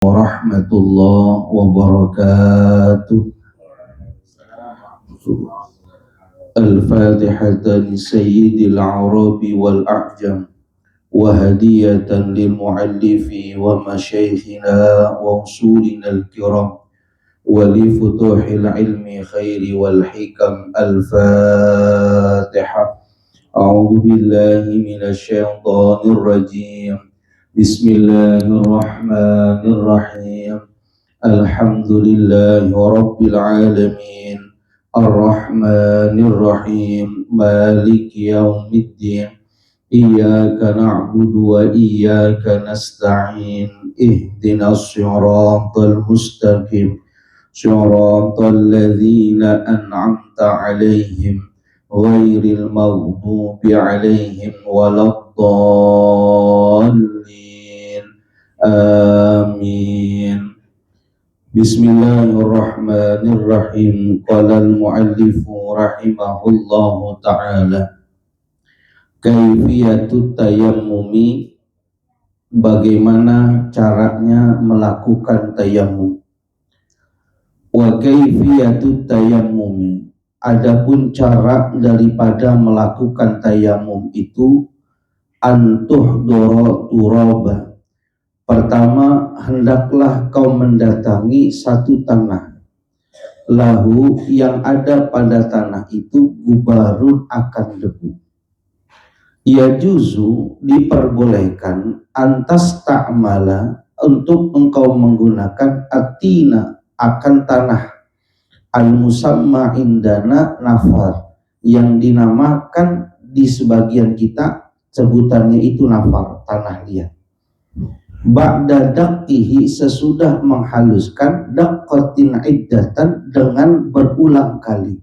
Warahmatullahi wabarakatuh. Al-Fatihatan Sayyidil Arabi wal A'jam wa hadiyatan lil muallifi wa masyayikhina wa usulina al-kiram wa li futuhil ilmi khairi wal hikam. Al-Fatihah. A'udzu billahi minasy syaithanir rajim. Bismillahirrahmanirrahim. Alhamdulillahi rabbil alamin. Ar-Rahmanir Rahim. Maliki yaumiddin. Iyyaka na'budu wa iyyaka nasta'in. Ihdinas siratal mustaqim. Siratal ladzina an'amta 'alaihim ghairil maghdubi 'alaihim waladdallin. Amin. Bismillahirrahmanirrahim. Qala al-muallifu rahimahullahu ta'ala, kaifiyatut tayammumi, bagaimana caranya melakukan tayammum. Wa kaifiyatut tayammumi, adapun cara daripada melakukan tayammum itu, antuhdoro turaba, pertama hendaklah kau mendatangi satu tanah, lahu yang ada pada tanah itu gubarun akan debu. Ya juzu diperbolehkan antas ta'mala untuk engkau menggunakan atina akan tanah, al-musamma indana nafar, yang dinamakan di sebagian kita sebutannya itu nafar, tanah liat. Ba'da daktihi, sesudah menghaluskan, daqqatin iddatan, dengan berulang kali,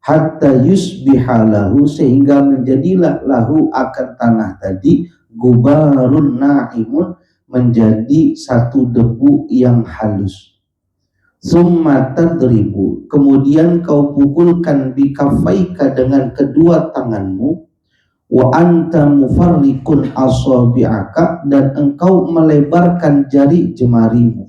hatta yusbihalahu, sehingga menjadilah lahu akan tanah tadi gubarun na'imun, menjadi satu debu yang halus. Summa tadribu, kemudian kau pukulkan bikafaika dengan kedua tanganmu, wa anta mufarriqun asabi'aka, dan engkau melebarkan jari jemarimu,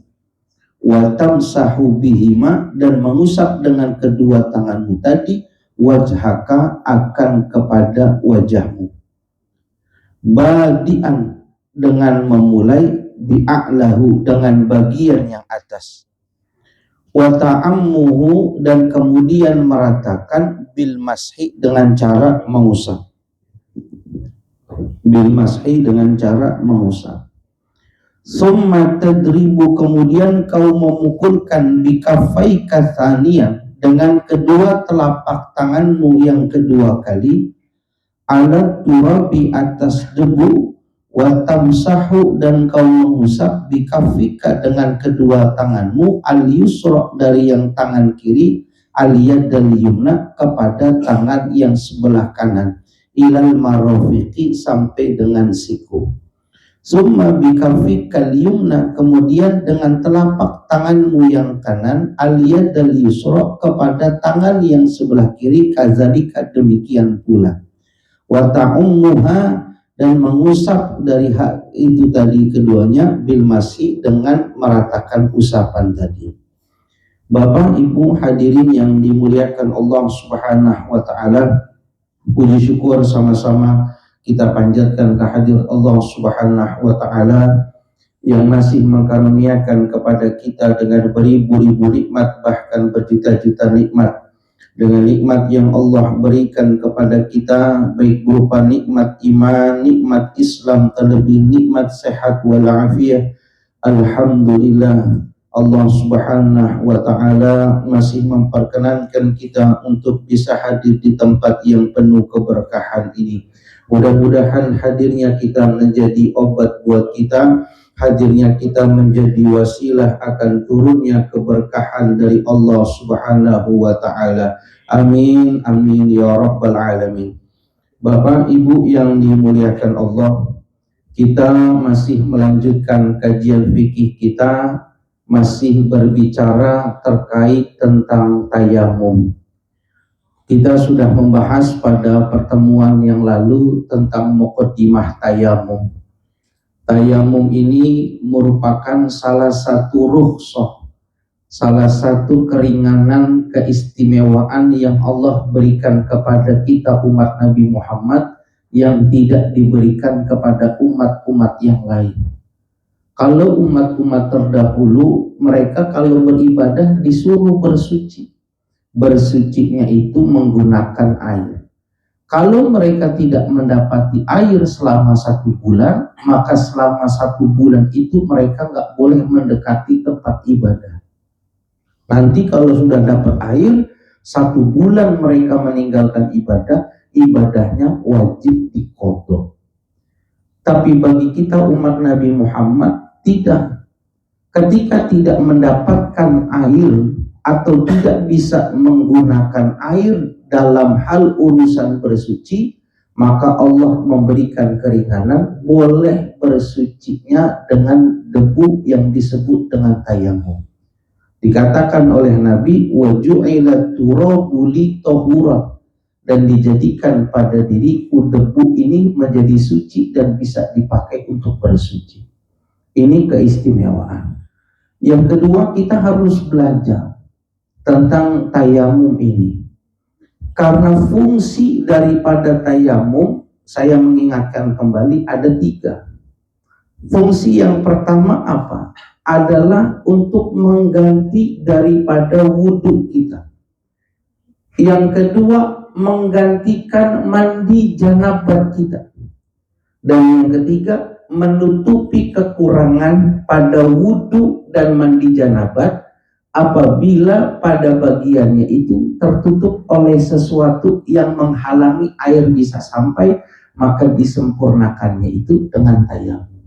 wa tamsahu bihima, dan mengusap dengan kedua tanganmu tadi, wajhaka, akan kepada wajahmu, badian, dengan memulai, bi'a'lahu, dengan bagian yang atas, wa ta'ammuhu, dan kemudian meratakan, bil mashi, dengan cara mengusap, bil mashi, dengan cara mengusap. Summa tadribu, kemudian kau memukulkan bikafaika tsaniyan, dengan kedua telapak tanganmu yang kedua kali, ala turabi, atas debu, wa tamsahu, dan kau mengusap bikafika, dengan kedua tanganmu, al yusra, dari yang tangan kiri, al yadal yumna, kepada tangan yang sebelah kanan, ilal marafiqi, sampai dengan siku. Summa bikafikal yumna, kemudian dengan telapak tanganmu yang kanan, al yadal yusra, kepada tangan yang sebelah kiri, kazalika, demikian pula, wa ta'ummuha, dan mengusap dari hak itu tadi keduanya, bil masih, dengan meratakan usapan tadi. Bapak Ibu hadirin yang dimuliakan Allah Subhanahu wa ta'ala, puji syukur sama-sama kita panjatkan kehadirat Allah Subhanahu wa ta'ala yang masih mengkaruniakan kepada kita dengan beribu-ribu nikmat, bahkan berjuta-juta nikmat. Dengan nikmat yang Allah berikan kepada kita, baik berupa nikmat iman, nikmat Islam, terlebih nikmat sehat walafiat, alhamdulillah, Allah Subhanahu wa ta'ala masih memperkenankan kita untuk bisa hadir di tempat yang penuh keberkahan ini. Mudah-mudahan hadirnya kita menjadi obat buat kita, hadirnya kita menjadi wasilah akan turunnya keberkahan dari Allah Subhanahu wa ta'ala. Amin, amin ya rabbal alamin. Bapak Ibu yang dimuliakan Allah, kita masih melanjutkan kajian fikih kita, masih berbicara terkait tentang tayamum. Kita sudah membahas pada pertemuan yang lalu tentang muqaddimah tayamum. Tayamum ini merupakan salah satu rukhsah, salah satu keringanan, keistimewaan yang Allah berikan kepada kita umat Nabi Muhammad yang tidak diberikan kepada umat-umat yang lain. Kalau umat-umat terdahulu, mereka kalau beribadah disuruh bersuci. Bersucinya itu menggunakan air. Kalau mereka tidak mendapati air selama 1 bulan, maka selama 1 bulan itu mereka nggak boleh mendekati tempat ibadah. Nanti kalau sudah dapat air, 1 bulan mereka meninggalkan ibadah, ibadahnya wajib diqodho. Tapi bagi kita umat Nabi Muhammad tidak. Ketika tidak mendapatkan air atau tidak bisa menggunakan air dalam hal urusan bersuci, maka Allah memberikan keringanan, boleh bersucinya dengan debu yang disebut dengan tayamum. Dikatakan oleh Nabi, wa ju'ilat turabu li tahura, dan dijadikan pada diriku debu ini menjadi suci dan bisa dipakai untuk bersuci. Ini keistimewaan. Yang kedua, kita harus belajar tentang tayamum ini. Karena fungsi daripada tayamum, saya mengingatkan kembali ada 3. Fungsi yang pertama apa? Adalah untuk mengganti daripada wudhu kita. Yang kedua, menggantikan mandi janabat kita. Dan yang ketiga, menutupi kekurangan pada wudhu dan mandi janabat apabila pada bagiannya itu tertutup oleh sesuatu yang menghalangi air bisa sampai, maka disempurnakannya itu dengan tayamum.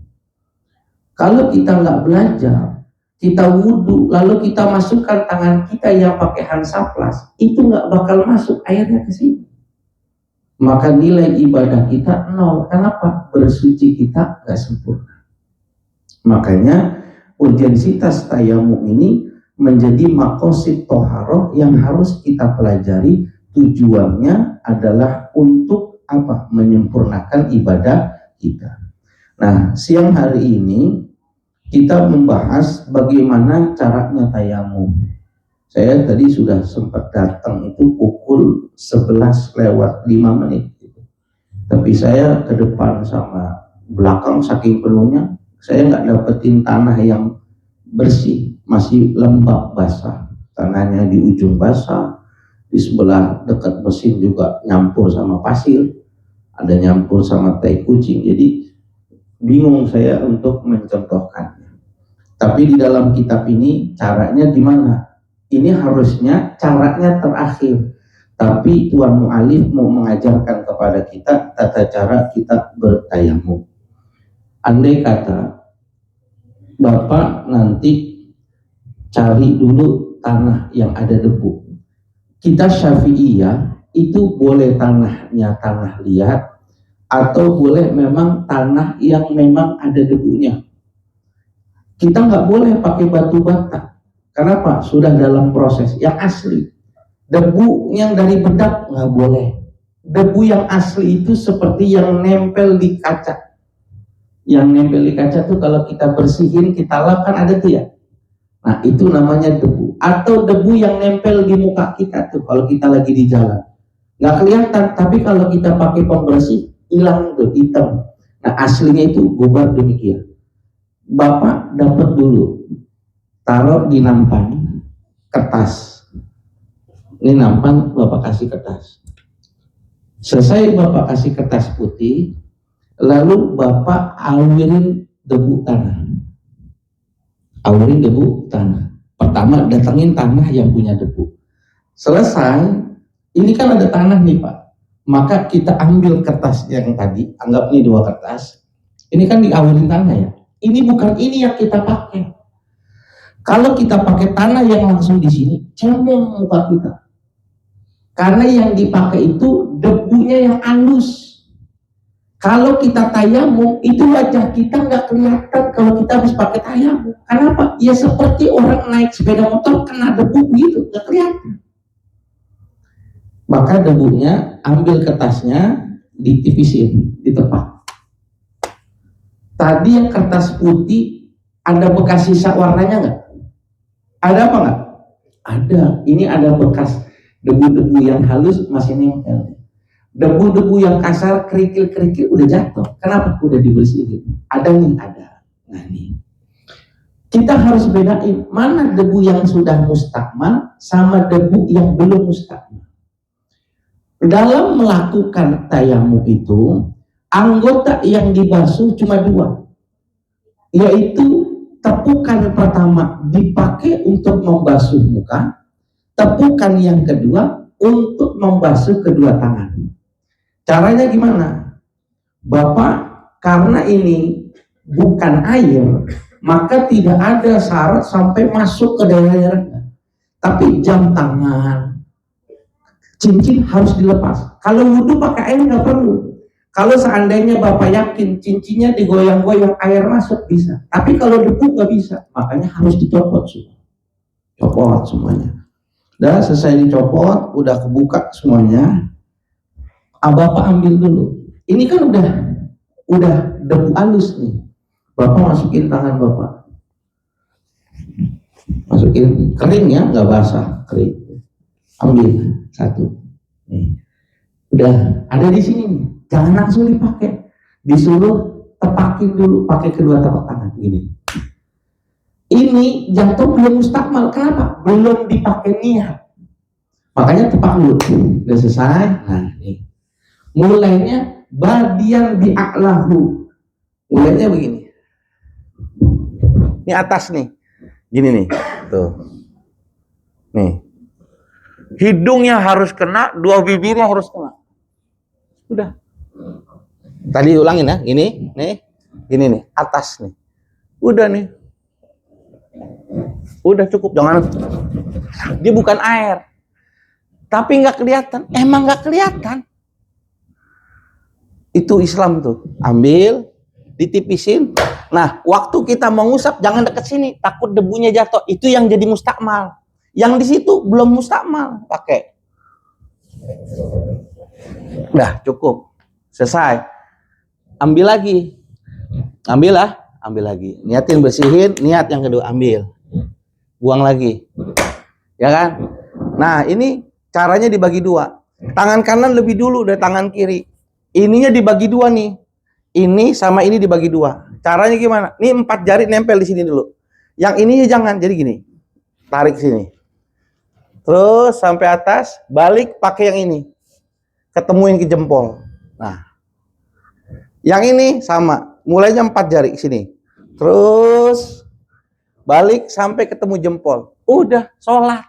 Kalau kita nggak belajar, kita wudhu lalu kita masukkan tangan kita yang pakai Hansaplast, itu nggak bakal masuk airnya ke sini. Maka nilai ibadah kita 0. Kenapa? Bersuci kita nggak sempurna. Makanya urgensitas tayamum ini menjadi maqasid toharoh yang harus kita pelajari. Tujuannya adalah untuk apa? Menyempurnakan ibadah kita. Nah, siang hari ini kita membahas bagaimana caranya tayamum. Saya tadi sudah sempat datang itu pukul 11:05. Tapi saya ke depan sama belakang saking penuhnya, saya nggak dapetin tanah yang bersih, masih lembab basah. Tanahnya di ujung basah, di sebelah dekat mesin juga nyampur sama pasir, ada nyampur sama tai kucing. Jadi bingung saya untuk mencontohkannya. Tapi di dalam kitab ini caranya gimana? Ini harusnya caranya terakhir, tapi Tuan Mu'alif mau mengajarkan kepada kita tata cara kita bertayamum. Andai kata Bapak nanti cari dulu tanah yang ada debu. Kita Syafi'iyah itu boleh tanahnya tanah liat, atau boleh memang tanah yang memang ada debunya. Kita nggak boleh pakai batu bata. Kenapa? Sudah dalam proses yang asli. Debu yang dari bedak nggak boleh. Debu yang asli itu seperti yang nempel di kaca. Yang nempel di kaca tuh kalau kita bersihin, kita lap kan ada tuh ya. Nah itu namanya debu. Atau debu yang nempel di muka kita tuh kalau kita lagi di jalan. Nggak kelihatan, tapi kalau kita pakai pembersih hilang tuh hitam. Nah aslinya itu gubar demikian. Bapak dapat dulu, taruh di nampan kertas. Ini nampan Bapak kasih kertas. Selesai Bapak kasih kertas putih, lalu Bapak awirin debu tanah. Awirin debu tanah. Pertama datangin tanah yang punya debu. Selesai, ini kan ada tanah nih Pak. Maka kita ambil kertas yang tadi, anggap ini 2 kertas. Ini kan diawirin tanah ya. Ini bukan ini yang kita pakai. Kalau kita pakai tanah yang langsung di sini, cemong muka kita. Karena yang dipakai itu debunya yang halus. Kalau kita tayamum, itu wajah kita nggak kelihatan kalau kita harus pakai tayamum. Kenapa? Ya seperti orang naik sepeda motor kena debu gitu, nggak kelihatan. Maka debunya ambil kertasnya, ditipisin di tempat. Tadi yang kertas putih ada bekas sisa warnanya nggak? Ada apa nggak? Ada. Ini ada bekas debu-debu yang halus masih nempel. Debu-debu yang kasar, kerikil-kerikil udah jatuh. Kenapa? Udah dibersihin. Ada nih, ada. Nah nih, kita harus bedain mana debu yang sudah mustakmal sama debu yang belum mustakmal. Dalam melakukan tayamum itu, anggota yang dibasuh cuma dua, yaitu tepukan pertama dipakai untuk membasuh muka, tepukan yang kedua untuk membasuh kedua tangan. Caranya gimana? Bapak, karena ini bukan air, maka tidak ada syarat sampai masuk ke daerah-daerahnya. Tapi jam tangan, cincin harus dilepas. Kalau wudhu pakai air nggak perlu. Kalau seandainya Bapak yakin cincinnya digoyang-goyang air masuk bisa. Tapi kalau debu nggak bisa, makanya harus dicopot semua. Copot semuanya. Udah selesai dicopot, udah kebuka semuanya. Bapak ambil dulu. Ini kan udah debu halus nih. Bapak masukin tangan Bapak. Masukin kering ya, nggak basah, kering. Ambil satu. Nih. Udah ada di sini nih. Jangan langsung dipakai, disuruh tepakin dulu pakai kedua telapak tangan gini. Ini jantung belum mustakmal, kenapa? Belum dipakai niat, makanya tepak dulu. Udah selesai. Nah nih, mulainya badian bi'aklahu, mulainya begini. Ini atas nih, gini nih, tuh, nih, hidungnya harus kena, dua bibirnya harus kena. Udah. Tadi ulangin ya, ini, nih, gini nih, atas nih. Udah nih. Udah cukup, jangan. Dia bukan air. Tapi nggak kelihatan, emang nggak kelihatan. Itu Islam tuh. Ambil, ditipisin. Nah, waktu kita mengusap jangan deket sini, takut debunya jatuh. Itu yang jadi mustakmal. Yang di situ belum mustakmal, pakai. Udah cukup, selesai. Ambil lagi, ambil lagi. Niatin bersihin, niat yang kedua ambil, buang lagi, ya kan? Nah ini caranya dibagi dua. Tangan kanan lebih dulu dari tangan kiri. Ininya dibagi dua nih. Ini sama ini dibagi dua. Caranya gimana? Nih 4 jari nempel di sini dulu. Yang ininya jangan, jadi gini. Tarik sini. Terus sampai atas, balik pakai yang ini. Ketemuin ke jempol. Nah, yang ini sama, mulainya 4 jari sini, terus balik sampai ketemu jempol. Udah sholat,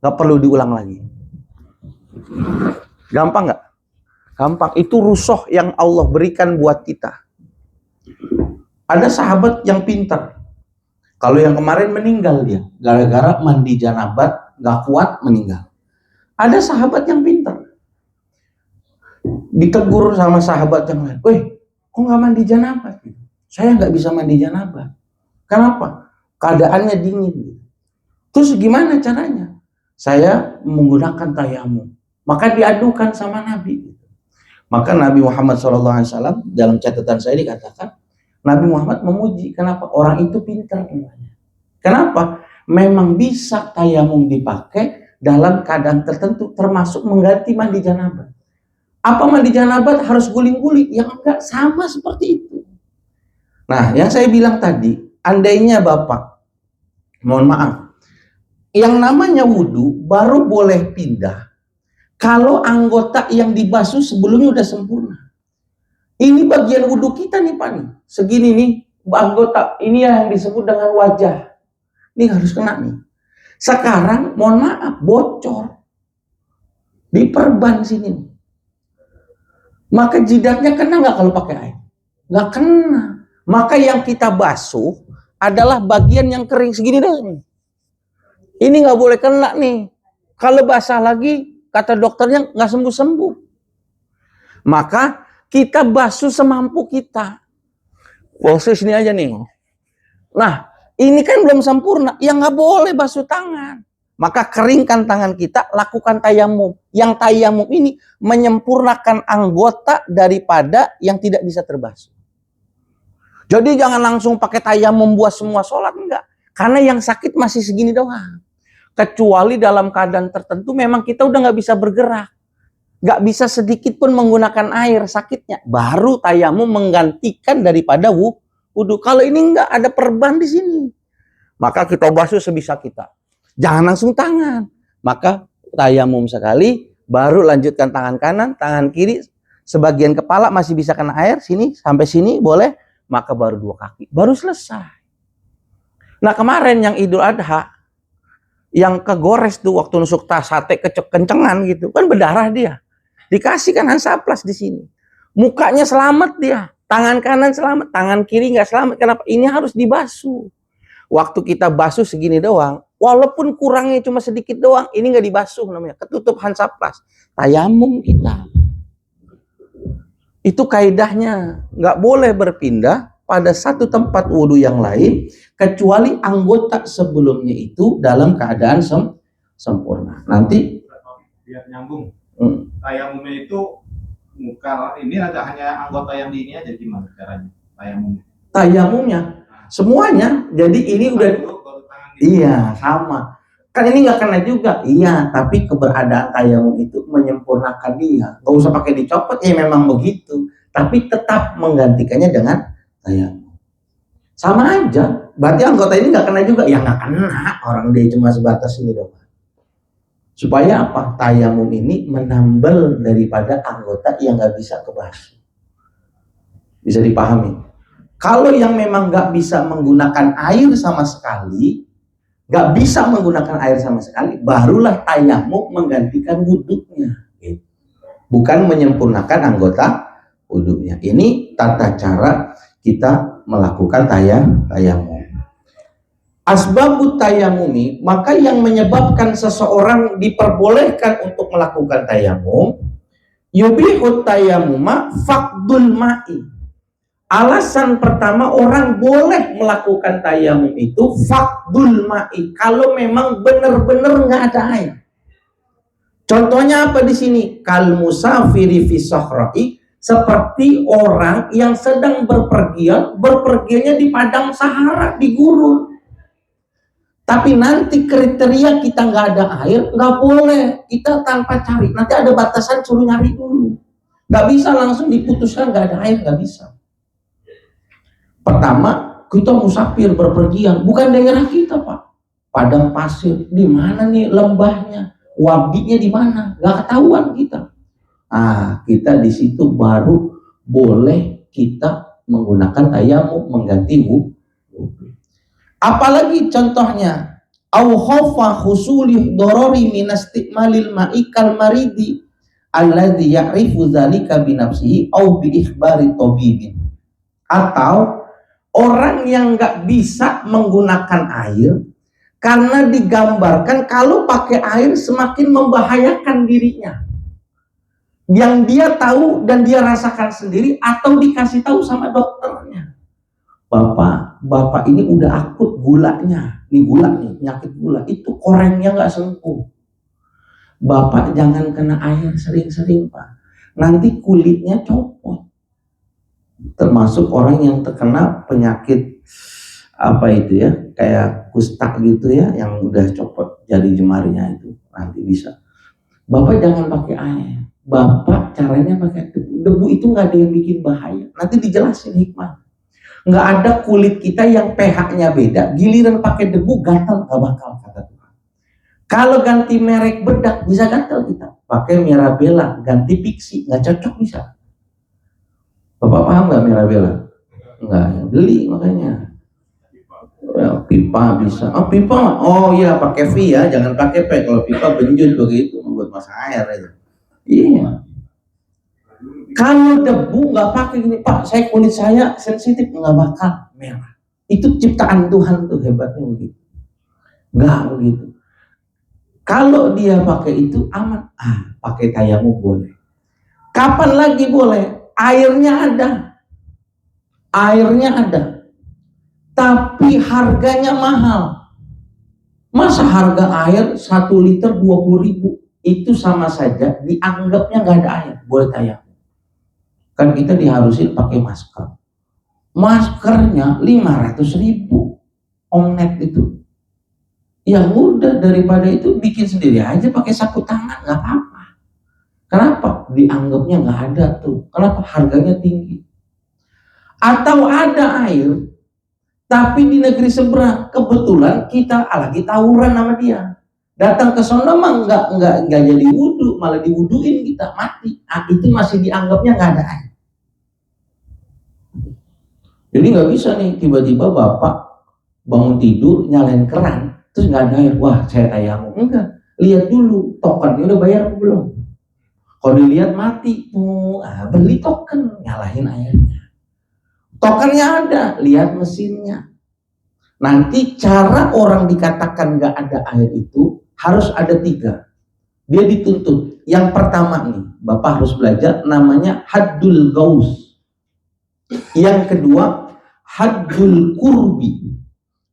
nggak perlu diulang lagi. Gampang nggak? Gampang. Itu rusuh yang Allah berikan buat kita. Ada sahabat yang pintar. Kalau yang kemarin meninggal dia, gara-gara mandi janabat nggak kuat meninggal. Ada sahabat yang pintar. Ditegur sama sahabat yang lain, "Weh, kok nggak mandi janabat?" "Saya nggak bisa mandi janabat." "Kenapa?" "Keadaannya dingin." "Terus gimana caranya?" "Saya menggunakan tayamum." Maka diadukan sama Nabi. Maka Nabi Muhammad SAW dalam catatan saya dikatakan, Nabi Muhammad memuji. Kenapa? Orang itu pintar. Kenapa? Memang bisa tayamum dipakai dalam keadaan tertentu, termasuk mengganti mandi janabat. Apa mandi janabat harus guling-guling? Yang enggak, sama seperti itu. Nah, yang saya bilang tadi, andainya Bapak, mohon maaf, yang namanya wudhu baru boleh pindah kalau anggota yang dibasuh sebelumnya udah sempurna. Ini bagian wudhu kita nih Pak nih, segini nih, anggota ini yang disebut dengan wajah. Ini harus kena nih. Sekarang, mohon maaf, bocor. Diperban sini nih. Maka jidatnya kena nggak kalau pakai air? Nggak kena. Maka yang kita basuh adalah bagian yang kering segini deh. Ini nggak boleh kena nih. Kalau basah lagi, kata dokternya nggak sembuh-sembuh. Maka kita basuh semampu kita. Proses ini aja nih. Nah, ini kan belum sempurna. Ya nggak boleh basuh tangan. Maka keringkan tangan kita, lakukan tayamum. Yang tayamum ini menyempurnakan anggota daripada yang tidak bisa terbasuh. Jadi jangan langsung pakai tayamum buat semua sholat, enggak. Karena yang sakit masih segini doang. Kecuali dalam keadaan tertentu memang kita udah nggak bisa bergerak. Nggak bisa sedikit pun menggunakan air sakitnya. Baru tayamum menggantikan daripada wudhu. Kalau ini nggak ada perban di sini. Maka kita basuh sebisa kita. Jangan langsung tangan. Maka tayamum sekali, baru lanjutkan tangan kanan, tangan kiri. Sebagian kepala masih bisa kena air, sini sampai sini boleh. Maka baru 2 kaki, baru selesai. Nah kemarin yang Idul Adha, yang kegores tuh waktu nusuk sate kencengan gitu, kan berdarah dia. Dikasih kan Hansaplast di sini. Mukanya selamat dia, tangan kanan selamat, tangan kiri nggak selamat. Kenapa? Ini harus dibasuh. Waktu kita basuh segini doang, walaupun kurangnya cuma sedikit doang, ini nggak dibasuh namanya, ketutup Hansaplast. Tayamum kita. Itu kaidahnya, nggak boleh berpindah pada satu tempat wudhu yang lain, kecuali anggota sebelumnya itu dalam keadaan sempurna. Nanti biar nyambung. Tayamumnya itu muka ini ada hanya anggota yang di ini aja, gimana caranya tayamumnya? Tayamumnya semuanya. Jadi ini udah iya sama. Kan ini nggak kena juga, iya. Tapi keberadaan tayamum itu menyempurnakan dia. Nggak usah pakai dicopot, ya memang begitu. Tapi tetap menggantikannya dengan tayamum. Sama aja. Berarti anggota ini nggak kena juga, ya nggak kena. Orang dia cuma sebatas ini doang. Supaya apa? Tayamum ini menambal daripada anggota yang nggak bisa kebasuh. Bisa dipahami? Kalau yang memang nggak bisa menggunakan air sama sekali, nggak bisa menggunakan air sama sekali, barulah tayamum menggantikan wudhunya. Bukan menyempurnakan anggota wudhunya. Ini tata cara kita melakukan tayamum. Asbabut tayamumi, maka yang menyebabkan seseorang diperbolehkan untuk melakukan tayamum, yubihut tayamuma faqdul ma'i. Alasan pertama orang boleh melakukan tayamum itu faqdul ma'i, kalau memang benar-benar nggak ada air. Contohnya apa di sini? Kal musafiri fi sahra'i, seperti orang yang sedang berpergiannya di padang Sahara, di gurun. Tapi nanti kriteria kita nggak ada air, nggak boleh kita tanpa cari. Nanti ada batasan, suruh nyari dulu. Nggak bisa langsung diputuskan nggak ada air, nggak bisa. Pertama, kita musafir berpergian, bukan daerah kita Pak. Padang pasir, di mana nih lembahnya, wadinya di mana, nggak ketahuan kita. Ah, kita di situ baru boleh kita menggunakan tayamum mengganti wudhu. Apalagi contohnya, au khawfa husuli dorori minastikmalil ma'ikal maridi alladhi ya'rifu dzalika binafsihi au bi ikhbari tabibin. Atau orang yang nggak bisa menggunakan air karena digambarkan kalau pakai air semakin membahayakan dirinya, yang dia tahu dan dia rasakan sendiri atau dikasih tahu sama dokternya. Bapak ini udah akut gulanya, nih gula nih, penyakit gula, itu korengnya nggak sembuh. Bapak jangan kena air sering-sering Pak, nanti kulitnya copot. Termasuk orang yang terkena penyakit apa itu ya, kayak kusta gitu ya, yang udah copot jari jemarinya itu, nanti bisa. Bapak jangan pakai air, Bapak caranya pakai debu. Debu itu nggak ada yang bikin bahaya, nanti dijelasin hikmah. Nggak ada kulit kita yang pH-nya beda, giliran pakai debu gatal, nggak bakal, kata Tuhan. Kalau ganti merek bedak bisa gatal kita, pakai Mirabella, ganti Pixi nggak cocok bisa. Bapak paham nggak Mirabella? Nggak, ya beli makanya. Ya, pipa bisa. Oh pipa, oh iya pakai V ya, jangan pakai P. Kalau pipa benjut begitu, membuat masak air itu. Iya. Kalau debu nggak pakai gini Pak, kulit saya sensitif, nggak bakal merah. Itu ciptaan Tuhan tuh, hebatnya begitu. Nggak begitu. Kalau dia pakai itu aman, pakai tayamum boleh. Kapan lagi boleh? Airnya ada, tapi harganya mahal. Masa harga air 1 liter 20.000, itu sama saja dianggapnya nggak ada air, boleh tayamum. Kan kita diharusin pakai masker. maskernya 500.000 omnet itu. Ya udah, daripada itu bikin sendiri aja pakai sapu tangan, nggak apa-apa. Kenapa? Dianggapnya nggak ada tuh. Kenapa? Harganya tinggi. Atau ada air, tapi di negeri seberang kebetulan kita lagi tawuran sama dia. Datang ke sana mah nggak jadi wudhu, malah diwuduin kita, mati. Itu masih dianggapnya nggak ada air. Jadi nggak bisa nih tiba-tiba bapak bangun tidur nyalain keran terus nggak ada air, wah saya tayamum. Enggak, lihat dulu tokennya udah bayar atau belum. Kalau dilihat mati, beli token, nyalahin airnya. Tokennya ada, lihat mesinnya. Nanti cara orang dikatakan nggak ada air itu harus ada 3. Dia dituntut. Yang pertama nih, bapak harus belajar namanya haddul gaus. Yang kedua haddul kurbi.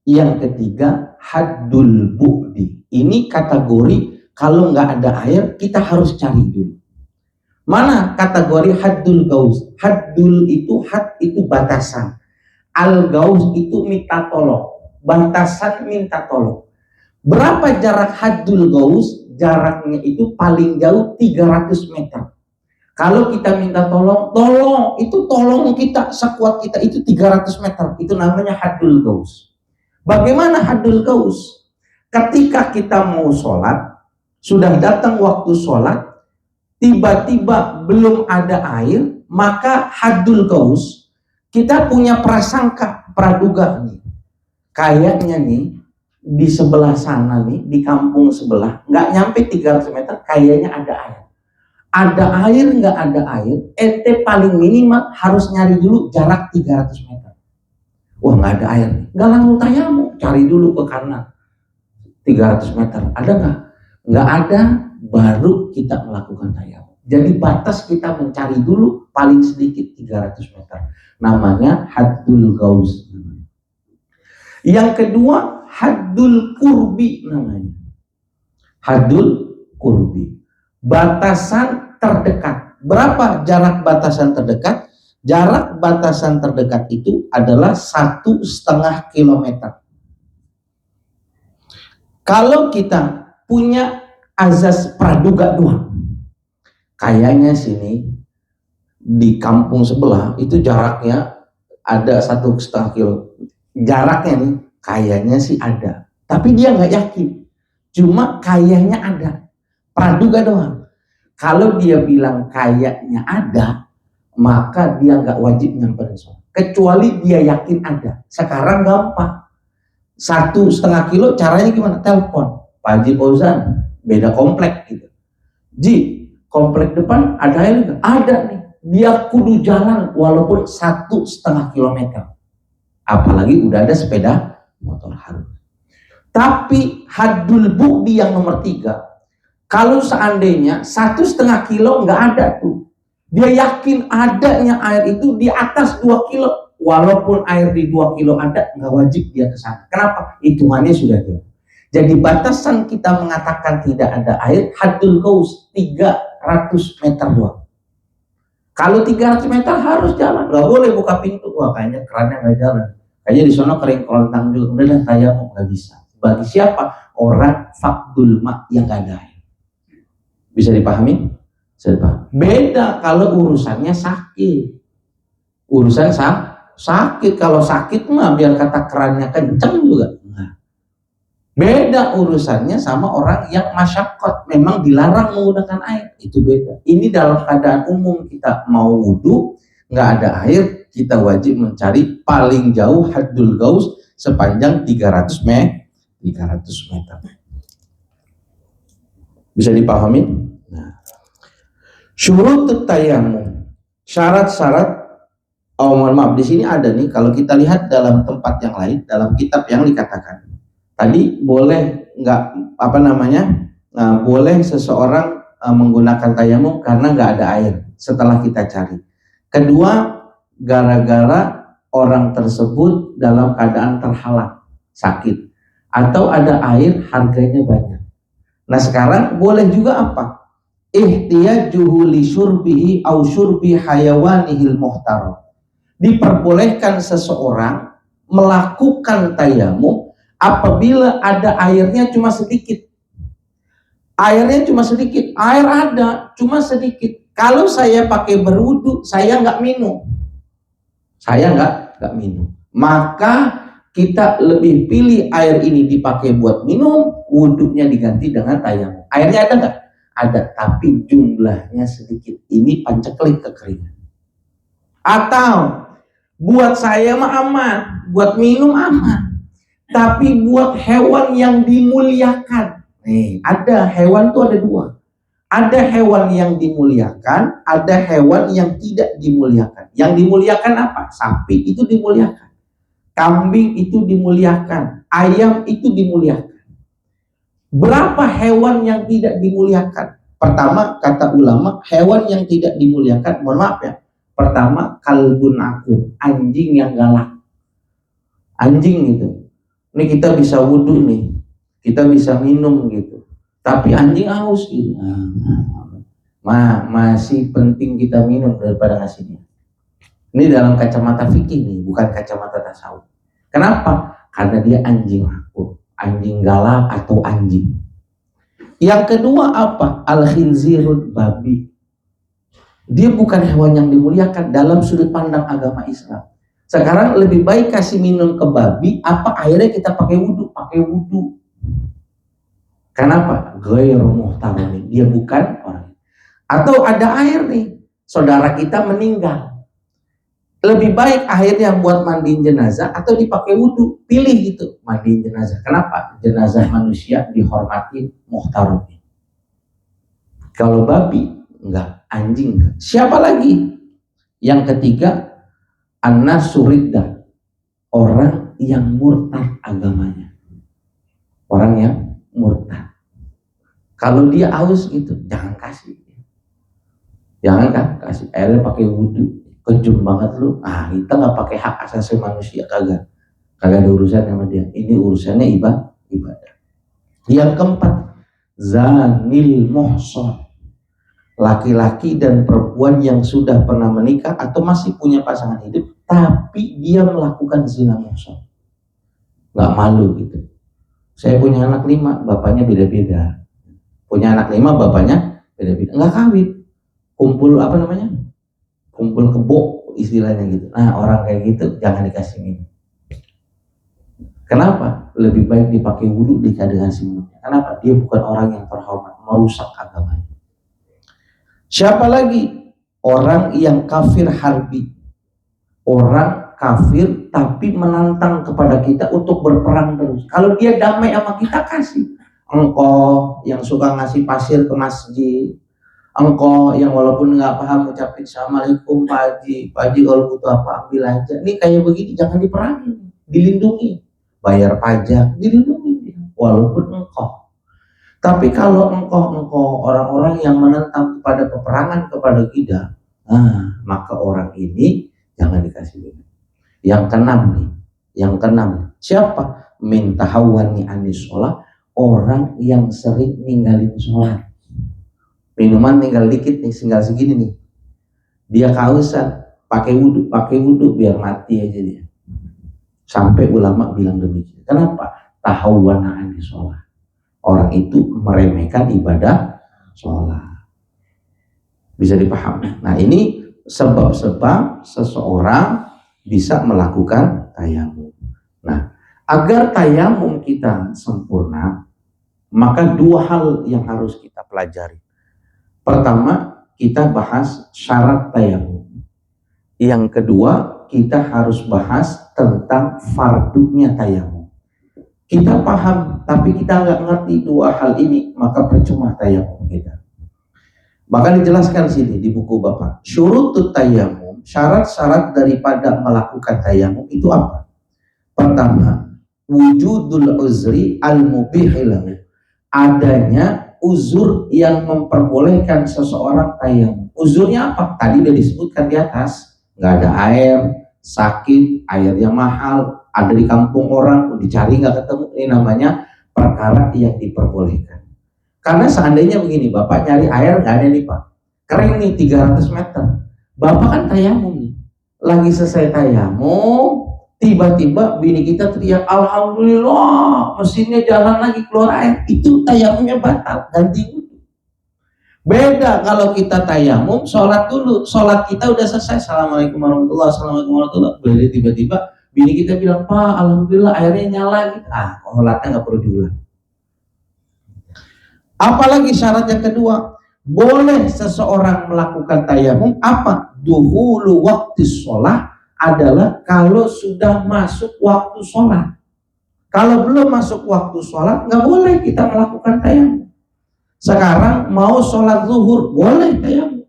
Yang ketiga haddul bu'di. Ini kategori kalau nggak ada air kita harus cari dulu. Mana kategori haddul gaus? Haddul itu had itu batasan. Al gaus itu minta tolong. Batasan minta tolong. Berapa jarak haddul gaus? Jaraknya itu paling jauh 300 meter. Kalau kita minta tolong, itu tolong kita sekuat kita itu 300 meter. Itu namanya haddul gaus. Bagaimana haddul gaus? Ketika kita mau sholat, sudah datang waktu sholat, tiba-tiba belum ada air, maka haddul gaus, kita punya prasangka, praduga nih. Kayaknya nih, di sebelah sana nih, di kampung sebelah, nggak nyampe 300 meter, kayaknya ada air. Ada air, nggak ada air, ente paling minimal harus nyari dulu jarak 300 meter. Wah nggak ada air, nggak langsung tayamum, cari dulu ke kanan 300 meter, ada nggak? Nggak ada, baru kita melakukan tayamum. Jadi batas kita mencari dulu paling sedikit 300 meter. Namanya haddul gaus. Yang kedua haddul kurbi namanya. Haddul kurbi. Batasan terdekat. Berapa jarak batasan terdekat? Jarak batasan terdekat itu adalah 1,5 kilometer. Kalau kita punya azas praduga doang, kayaknya sini di kampung sebelah itu jaraknya ada 1,5 kilo. Jaraknya nih kayaknya sih ada, tapi dia nggak yakin. Cuma kayaknya ada, praduga doang. Kalau dia bilang kayaknya ada, maka dia nggak wajib nyamperin sholat. Kecuali dia yakin ada. Sekarang gampang. 1,5 kilo caranya gimana? Telepon Pak Haji Fauzan, beda komplek gitu. Ji, komplek depan ada air nggak? Ada nih. Dia kudu jalan walaupun 1,5 kilometer. Apalagi udah ada sepeda motor harus. Tapi haddul bu'di yang nomor 3, kalau seandainya 1,5 kilo nggak ada tuh, dia yakin adanya air itu di atas 2 kilo, walaupun air di 2 kilo ada, nggak wajib dia ke sana. Kenapa? Hitungannya sudah jauh. Jadi batasan kita mengatakan tidak ada air, haddul gaus 300 meter doang. Kalau 300 meter harus jalan, nggak boleh buka pintu. Wah kayaknya kerannya nggak jalan. Kayaknya di sana kering kelontang juga. Udah tayamum, nggak bisa. Bagi siapa? Orang fakdul ma yang nggak ada air. Bisa dipahami? Bisa dipahami. Beda kalau urusannya sakit. Urusan sakit. Kalau sakit mah biar kata kerannya kenceng juga. Nah. Beda urusannya sama orang yang masyaqqat, memang dilarang menggunakan air. Itu beda. Ini dalam keadaan umum kita mau wudhu, nggak ada air, kita wajib mencari paling jauh haddul gaus sepanjang 300 meter. Bisa dipahami? Nah. Syurutut tayammum. Syarat-syarat, mohon maaf, di sini ada nih, kalau kita lihat dalam tempat yang lain, dalam kitab yang dikatakan. Tadi boleh boleh seseorang menggunakan tayamum karena nggak ada air setelah kita cari. Kedua, gara-gara orang tersebut dalam keadaan terhalang, sakit, atau ada air harganya banyak. Nah sekarang boleh juga apa? Ihtiyajuhu li syurbihi au syurbi hayawanihil muhtaram. diperbolehkan seseorang melakukan tayamum apabila ada airnya cuma sedikit. Airnya cuma sedikit, air ada, cuma sedikit. Kalau saya pakai berwudu, saya nggak minum. Saya nggak minum. Maka kita lebih pilih air ini dipakai buat minum, wudunya diganti dengan tayamum. Airnya ada nggak? Ada, tapi jumlahnya sedikit. Ini panceklik kekeringan. Atau buat saya mah aman, buat minum aman. Tapi buat hewan yang dimuliakan, nih ada hewan tuh ada dua. Ada hewan yang dimuliakan, ada hewan yang tidak dimuliakan. Yang dimuliakan apa? Sapi itu dimuliakan, kambing itu dimuliakan, ayam itu dimuliakan. Berapa hewan yang tidak dimuliakan? Pertama, kata ulama, hewan yang tidak dimuliakan, mohon maaf ya. Pertama, kalbun akur, anjing yang galak. Anjing itu. Ini kita bisa wudhu nih, kita bisa minum gitu. Tapi anjing haus gitu. Masih penting kita minum daripada ngasih dia. Ini dalam kacamata fikih nih, bukan kacamata tasawuf. Kenapa? Karena dia anjing akur, anjing galak atau anjing. Yang kedua apa? Al-khinzirul babi. Dia bukan hewan yang dimuliakan dalam sudut pandang agama Islam. Sekarang lebih baik kasih minum ke babi, apa akhirnya kita pakai wudhu? Pakai wudhu. Kenapa? Ghairu muhtaram, dia bukan orang. Atau ada air nih, saudara kita meninggal. Lebih baik akhirnya buat mandiin jenazah atau dipakai wudhu? Pilih gitu, mandiin jenazah. Kenapa? Jenazah manusia dihormati muhtaram. Kalau babi enggak, anjing enggak. Siapa lagi? Yang ketiga, an-nasuridda, orang yang murtad agamanya. Orang yang murtad. Kalau dia haus gitu, jangan kasih. Jangan kan kasih airnya pakai wudhu. Kejam banget lu. Kita nggak pakai hak asasi manusia, kagak ada urusan sama dia. Ini urusannya ibadah. Yang keempat, zanil muhsan, laki-laki dan perempuan yang sudah pernah menikah atau masih punya pasangan hidup, tapi dia melakukan zina muhsan. Nggak malu gitu. Saya punya anak 5, bapaknya beda-beda. Punya anak 5, bapaknya beda-beda. Nggak kawin. Kumpul apa namanya? Kumpul kebo istilahnya gitu. Nah, orang kayak gitu jangan dikasih minum. Kenapa? Lebih baik dipakai wudhu dikasih minum. Kenapa? Dia bukan orang yang terhormat, merusak agamanya. Siapa lagi? Orang yang kafir harbi. Orang kafir tapi menantang kepada kita untuk berperang terus. Kalau dia damai sama kita, kasih. Engkau yang suka ngasih pasir ke masjid, engkau yang walaupun nggak paham ucapin assalamualaikum Pak Haji kalau butuh apa ambil aja. Nih kayak begini jangan diperangi, dilindungi, bayar pajak, dilindungi walaupun engkau. Tapi kalau engkau orang-orang yang menentang kepada peperangan kepada kita, maka orang ini jangan dikasih minum. Yang keenam, siapa? Min tahawwani anis sholat, orang yang sering ninggalin sholat. Minuman tinggal dikit nih, tinggal segini nih. Dia kehausan, pakai wudhu biar mati aja dia. Sampai ulama bilang demikian. Kenapa? Tahawwana anis sholat. Orang itu meremehkan ibadah sholat. Bisa dipahami. Nah, ini sebab-sebab seseorang bisa melakukan tayamum. Nah, agar tayamum kita sempurna, maka 2 hal yang harus kita pelajari. Pertama, kita bahas syarat tayamum. Yang kedua, kita harus bahas tentang fardunya tayamum. Kita paham, tapi kita nggak ngerti 2 hal ini, maka percuma tayamum kita. Maka dijelaskan sini di buku Bapak. Syurutut tayamum, syarat-syarat daripada melakukan tayamum itu apa? Pertama, wujudul uzri al-mubihilahu, adanya uzur yang memperbolehkan seseorang tayamum. Uzurnya apa? Tadi udah disebutkan di atas. Nggak ada air, sakit, airnya mahal, ada di kampung orang, dicari nggak ketemu. Ini namanya perkara yang diperbolehkan. Karena seandainya begini, Bapak nyari air nggak ada nih Pak. Kering nih 300 meter. Bapak kan tayamum nih. lagi selesai tayamum, tiba-tiba bini kita teriak, alhamdulillah, mesinnya jalan lagi keluar air. Itu tayamumnya batal, ganti wudhu. Beda kalau kita tayamum, sholat dulu, sholat kita udah selesai, assalamualaikum warahmatullahi wabarakatuh. Berarti tiba-tiba bini kita bilang, Pak, alhamdulillah airnya nyala gitu. Sholatnya nggak perlu diulang. Apalagi syarat yang kedua, boleh seseorang melakukan tayamum apa? Duhulu waktu sholat adalah kalau sudah masuk waktu sholat. Kalau belum masuk waktu sholat, nggak boleh kita melakukan tayamum. Sekarang mau sholat zuhur, boleh tayamum.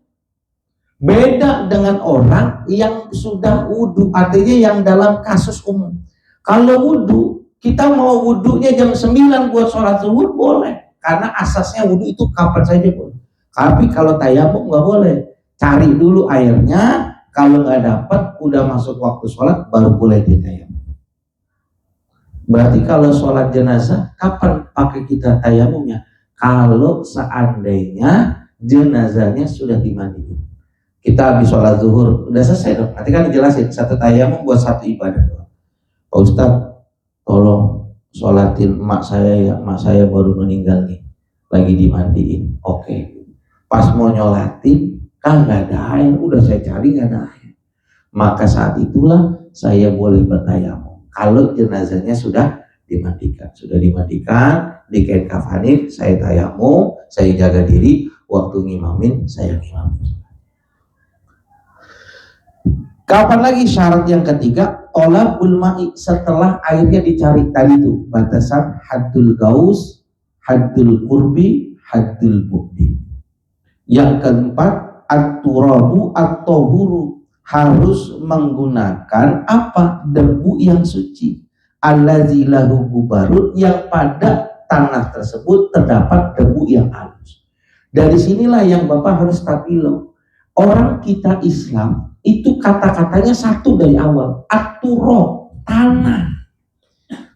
Beda dengan orang yang sudah wudhu, artinya yang dalam kasus umum. Kalau wudhu, kita mau wudhunya jam 9 buat sholat zuhur, boleh. Karena asasnya wudhu itu kapan saja boleh. Tapi kalau tayamum nggak boleh. Cari dulu airnya, kalau nggak dapat, udah masuk waktu sholat, baru boleh ditayamum. Berarti kalau sholat jenazah, kapan pakai kita tayamumnya? Kalau seandainya jenazahnya sudah dimandiin. Kita habis sholat zuhur, udah selesai dong. Nanti kan dijelasin, satu tayamum buat satu ibadah doang. Pak Ustadz, tolong sholatin emak saya baru meninggal nih, lagi dimandiin. Oke. Pas mau nyolatin, kan nggak ada air, udah saya cari nggak ada air. Maka saat itulah saya boleh bertayamum. Kalau jenazahnya sudah dimandikan, dikain kafanin, saya tayamum, saya jaga diri, waktu ngimamin, saya ngimamin. Kapan lagi syarat yang ketiga? Tolabul ma'i, setelah airnya dicari tadi itu batasan haddul gaus, haddul qurbi, haddul bu'di. Yang keempat, at-turabu at-tahuru, harus menggunakan apa? Debu yang suci. Allazi lahu gubarun, yang pada tanah tersebut terdapat debu yang halus. Dari sinilah yang Bapak harus tabilo. Orang kita Islam itu kata-katanya satu dari awal, at-turab, tanah.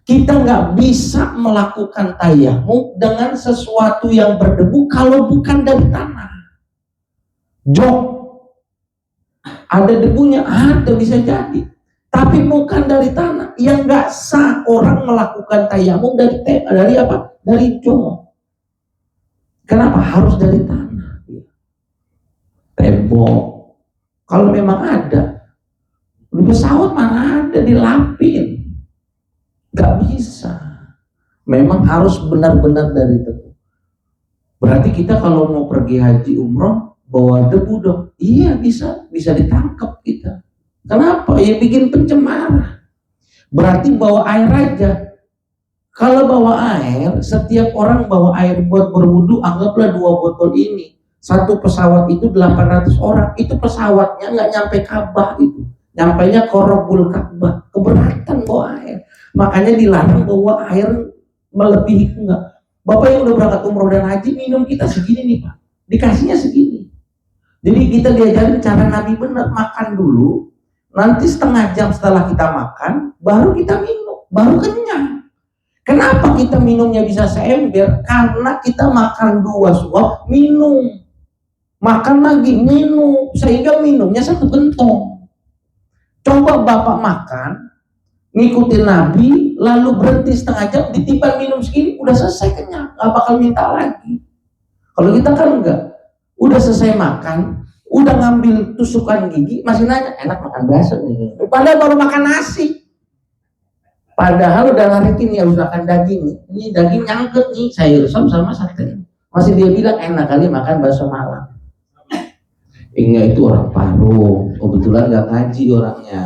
Kita nggak bisa melakukan tayamum dengan sesuatu yang berdebu kalau bukan dari tanah. Jok, ada debunya, ada bisa jadi, tapi bukan dari tanah. Yang nggak sah orang melakukan tayamum dari apa? Dari jok. Kenapa harus dari tanah? Tembok, kalau memang ada. Di pesawat mana ada dilapin? Nggak bisa. Memang harus benar-benar dari debu. Berarti kita kalau mau pergi haji umroh bawa debu dong. Iya, bisa ditangkap kita. Kenapa? Ya bikin pencemar. Berarti bawa air aja. Kalau bawa air, setiap orang bawa air buat berwudu, anggaplah 2 botol ini. Satu pesawat itu 800 orang. Itu pesawatnya nggak nyampe Ka'bah itu. Nyampainya Qorobul Ka'bah. Keberatan bawa air. Makanya dilarang bawa air melebihi enggak. Bapak yang udah berangkat umroh dan haji, minum kita segini nih Pak. Dikasihnya segini. Jadi kita diajarin cara Nabi benar, makan dulu, nanti setengah jam setelah kita makan, baru kita minum, baru kenyang. Kenapa kita minumnya bisa seember? Karena kita makan 2 suap, minum. Makan lagi, minum. Sehingga minumnya 1 gentong. Coba Bapak makan, ngikutin Nabi, lalu berhenti setengah jam, ditiban minum segini, udah selesai kenyang, gak bakal minta lagi. Kalau kita kan enggak. Udah selesai makan, udah ngambil tusukan gigi, masih nanya, enak makan bakso nih. Padahal baru makan nasi. Padahal udah ngarikin ya, harus makan daging nih. Ini daging nyangkut nih, sayur sop sama sate. Masih dia bilang enak kali makan bakso malam. Enggak, itu orang Parung. Kebetulan gak ngaji orangnya.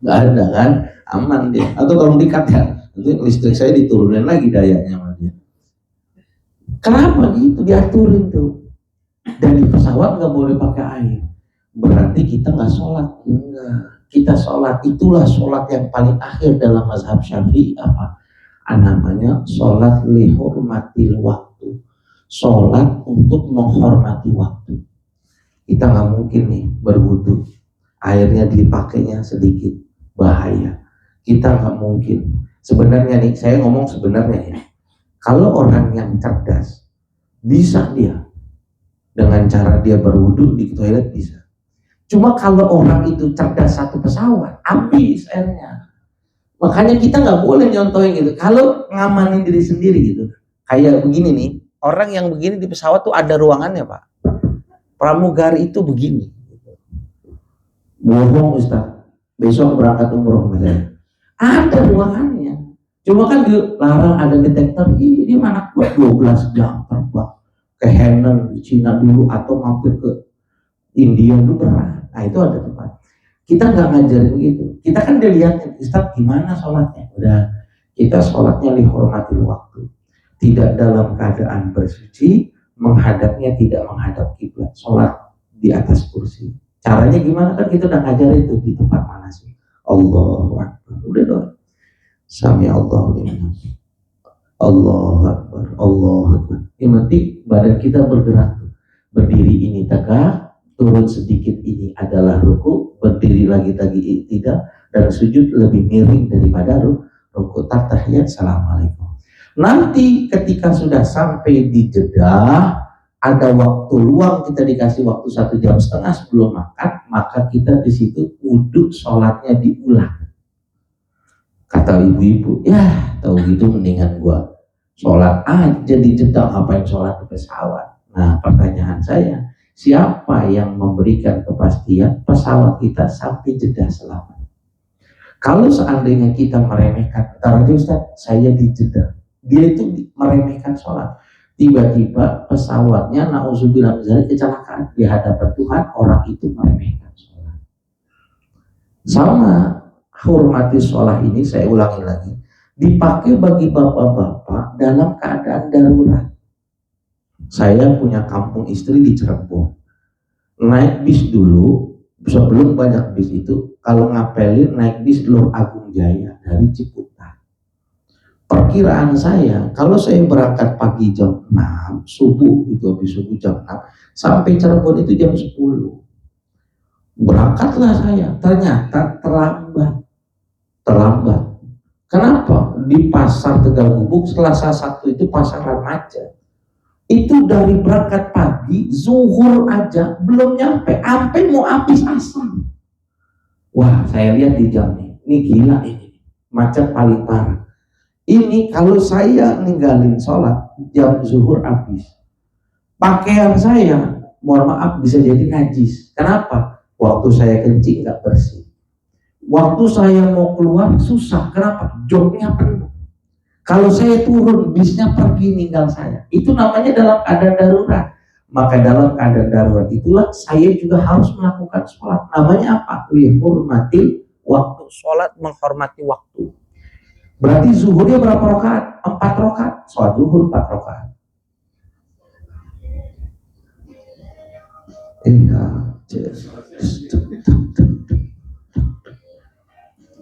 Gak ada kan, aman dia. Atau tolong dikat ya, nanti listrik saya diturunin lagi dayanya sama dia. Kenapa gitu diaturin tuh? Dan di pesawat nggak boleh pakai air. Berarti kita nggak sholat? Enggak. Kita sholat, itulah sholat yang paling akhir dalam mazhab Syafi'i apa? Namanya sholat lihurmatil waktu. Sholat untuk menghormati waktu. Kita nggak mungkin nih berwudu, airnya dipakainya sedikit, bahaya. Kita nggak mungkin. Sebenarnya nih, saya ngomong sebenarnya ya. Kalau orang yang cerdas, bisa dia dengan cara dia berwudu di toilet bisa. Cuma kalau orang itu cerdas satu pesawat, habis airnya. Makanya kita nggak boleh nyontohin gitu. Kalau ngamanin diri sendiri gitu. Kayak begini nih, orang yang begini di pesawat tuh ada ruangannya, Pak. Pramugari itu begini. Bohong Ustaz. Besok berangkat umroh misalnya. Ada ruangannya. Cuma kan dilarang ada detektor. Ini mana buat 12 jam terbang ke Henan di Cina dulu atau mampir ke India dulu berat. Nah itu ada tempat. Kita nggak ngajarin begitu. Kita kan dilihatin, Ustaz gimana sholatnya? Udah, kita sholatnya dihormati waktu. Tidak dalam keadaan bersuci, menghadapnya tidak menghadap kiblat. Sholat di atas kursi. Caranya gimana? Kan kita udah ngajarin itu di tempat mana sih? Allahu Akbar. Udah dong. Sami Allahu liman. Allahu Akbar. Allahu Akbar. Yang penting badan kita bergerak. Berdiri ini tegak, turun sedikit ini adalah ruku, berdiri lagi tidak, dan sujud lebih miring daripada ruku. Tahiyat, assalamualaikum. Nanti ketika sudah sampai di Jeddah, ada waktu luang, kita dikasih waktu 1,5 jam sebelum makan, maka kita di situ wudhu, sholatnya diulang. Kata ibu-ibu, ya tahu gitu mendingan gua sholat aja di Jeddah, ngapain sholat di pesawat. Nah pertanyaan saya, siapa yang memberikan kepastian pesawat kita sampai Jeddah selamat? Kalau seandainya kita meremehkan, taruh aja Ustaz, saya di Jeddah, dia itu meremehkan sholat. Tiba-tiba pesawatnya na'udzubillah misalnya kecelakaan di hadapan Tuhan, orang itu meremehkan sholat. Sama hormati sholat ini, saya ulangi lagi, dipakai bagi bapak-bapak dalam keadaan darurat. Saya punya kampung istri di Cirebon. Naik bis dulu, sebelum banyak bis itu, kalau ngapelin naik bis Lur Agung Jaya dari Ciputat. Perkiraan saya, kalau saya berangkat pagi jam 6, subuh itu habis subuh jam 6, sampai Cirebon itu jam 10. Berangkatlah saya, ternyata terlambat. Kenapa? Di pasar Tegal Gubuk Selasa 1 itu pasar remaja. Itu dari berangkat pagi, zuhur aja belum nyampe, sampai mau habis asar. Wah, saya lihat di jam ini gila ini, macet paling parah. Ini kalau saya ninggalin sholat jam zuhur habis, pakaian saya, mohon maaf bisa jadi najis. Kenapa? Waktu saya kencing nggak bersih. Waktu saya mau keluar susah. Kenapa? Joknya penuh. Kalau saya turun, bisnya pergi ninggal saya. Itu namanya dalam keadaan darurat. Maka dalam keadaan darurat itulah saya juga harus melakukan sholat. Namanya apa? Menghormati waktu. Sholat menghormati waktu. Berarti zuhurnya berapa rakaat? 4 rakaat. Sholat zuhur 4 rakaat.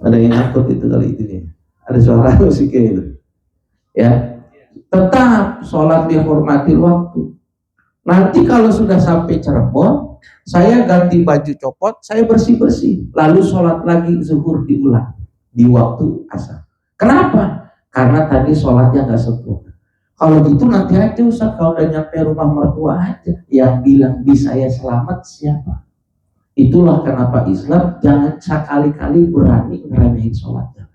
Ada yang nyangkut itu kali itu nih. Ada suara musiknya itu. Ya, tetap sholat dihormati waktu. Nanti kalau sudah sampai Cirebon, saya ganti baju copot, saya bersih-bersih, lalu sholat lagi zuhur diulang di waktu asar. Kenapa? Karena tadi sholatnya nggak sempurna. Kalau gitu nanti aja Ustaz, kalau udah nyampe rumah mertua aja, yang bilang bisa saya selamat siapa? Itulah kenapa Islam jangan sekali-kali berani ngeremehin sholatnya.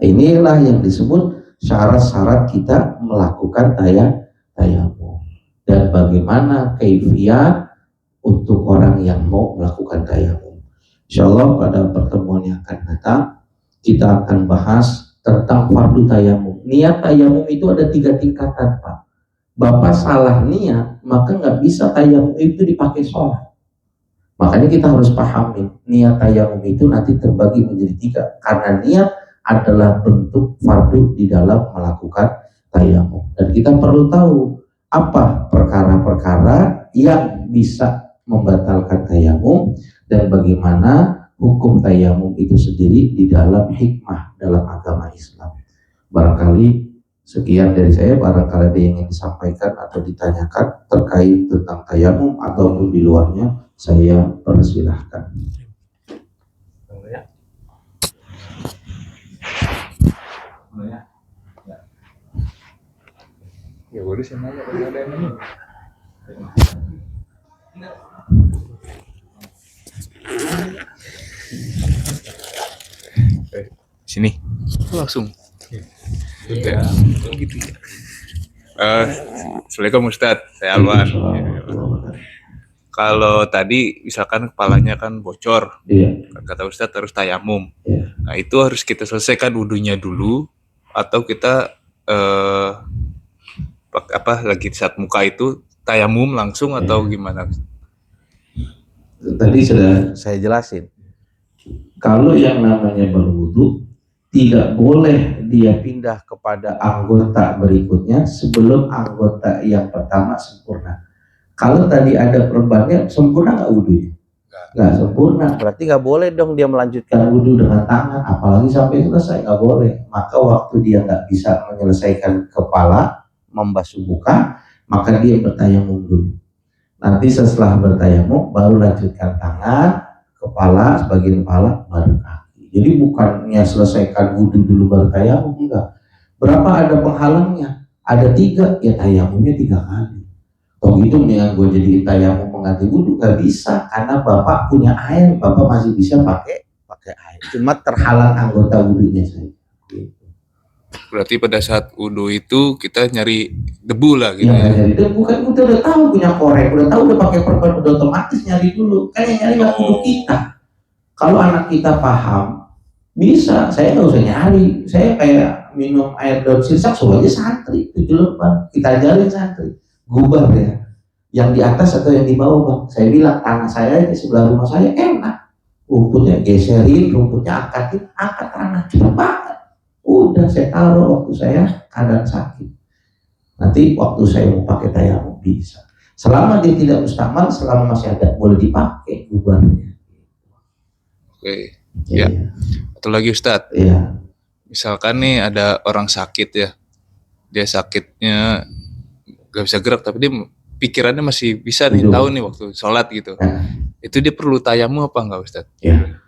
Inilah yang disebut syarat-syarat kita melakukan tayamum, dan bagaimana kaifiat untuk orang yang mau melakukan tayamum. Insyaallah pada pertemuan yang akan datang kita akan bahas tentang fardu tayamum. Niat tayamum itu ada 3 tingkatan, Pak. Bapak salah niat, maka nggak bisa tayamum itu dipakai sholat. Makanya kita harus pahami niat tayamum itu nanti terbagi menjadi 3, karena niat adalah bentuk fardu di dalam melakukan tayamum. Dan kita perlu tahu apa perkara-perkara yang bisa membatalkan tayamum dan bagaimana hukum tayamum itu sendiri di dalam hikmah dalam agama Islam. Barangkali sekian dari saya, barangkali ada yang ingin disampaikan atau ditanyakan terkait tentang tayamum ataupun di luarnya, saya persilahkan. Ya boleh sih nanya, ada yang nanya. Sini. Langsung. Ya, gitu ya. Assalamualaikum Ustadz, saya Alwan. Kalau tadi misalkan kepalanya kan bocor, Iya. kata Ustadz harus tayamum. Iya. Nah itu harus kita selesaikan wudunya dulu, atau kita lagi saat muka itu tayamum langsung atau gimana? Tadi sudah Saya jelasin. kalau yang namanya berwudu tidak boleh dia pindah kepada anggota berikutnya sebelum anggota yang pertama sempurna. Kalau tadi ada perbannya, sempurna nggak wudunya? Nggak sempurna. Berarti nggak boleh dong dia melanjutkan Wudu dengan tangan, apalagi sampai selesai, nggak boleh. Maka waktu dia nggak bisa menyelesaikan kepala, membasuh muka, maka dia bertayamum dulu. Nanti setelah bertayamum, baru lanjutkan tangan, kepala, sebagian kepala, baru kaki. Jadi bukannya selesaikan wudu dulu baru tayamum, enggak. Berapa ada penghalangnya? Ada 3, ya tayamumnya 3 kali. Oh gitu mendingan gue jadi tayamum mengganti wudu, nggak bisa karena bapak punya air, bapak masih bisa pakai air, cuma terhalang anggota wudunya saja. Gitu. Berarti pada saat wudu itu kita nyari debu lah gitu. Ya, nyari debu kan kita udah tahu punya korek, udah tahu udah pakai perban, udah otomatis nyari dulu. Kan yang nyari wudu kita. Kalau anak kita paham, bisa. Saya nggak usah nyari. Saya kayak minum air daun sirsak, soalnya santri 7 lembar. Kita ajarin santri. Gubah ya, yang di atas atau yang di bawah bang? Saya bilang tanah saya di sebelah rumah saya enak, rumputnya geserin, rumputnya angkat tanah, cepet banget. Udah saya taruh waktu saya keadaan sakit. Nanti waktu saya mau pakai tayamum bisa. Selama dia tidak mustamal, selama masih ada boleh dipakai gubahnya. Oke. Ya. Atau lagi Ustadz. Iya. Misalkan nih ada orang sakit ya, dia sakitnya gak bisa gerak tapi dia pikirannya masih bisa nih, tahu nih waktu sholat gitu. Itu dia perlu tayamum apa enggak Ustadz? Ya.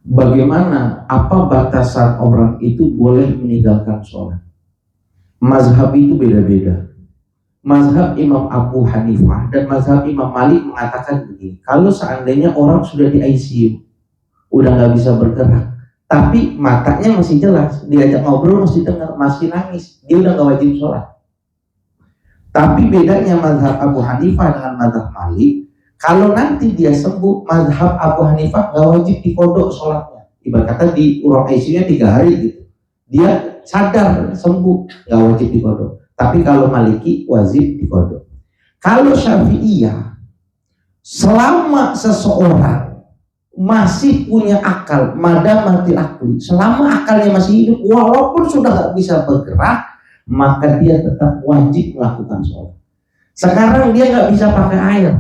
Bagaimana, apa batasan orang itu boleh meninggalkan sholat? Mazhab itu beda-beda. Mazhab Imam Abu Hanifah dan mazhab Imam Malik mengatakan begini, kalau seandainya orang sudah di ICU, udah nggak bisa bergerak, tapi matanya masih jelas, diajak ngobrol masih dengar, masih nangis, dia udah nggak wajib sholat. Tapi bedanya mazhab Abu Hanifah dengan mazhab Malik, kalau nanti dia sembuh, mazhab Abu Hanifah nggak wajib dikodok sholatnya. Ibarat kata di ruang ICU-nya 3 hari gitu, dia sadar sembuh, nggak wajib dikodok. Tapi kalau Maliki wajib dikodok. Kalau Syafi'iyah, selama seseorang masih punya akal, madamatil akli, selama akalnya masih hidup, walaupun sudah nggak bisa bergerak, maka dia tetap wajib melakukan sholat. Sekarang dia nggak bisa pakai air,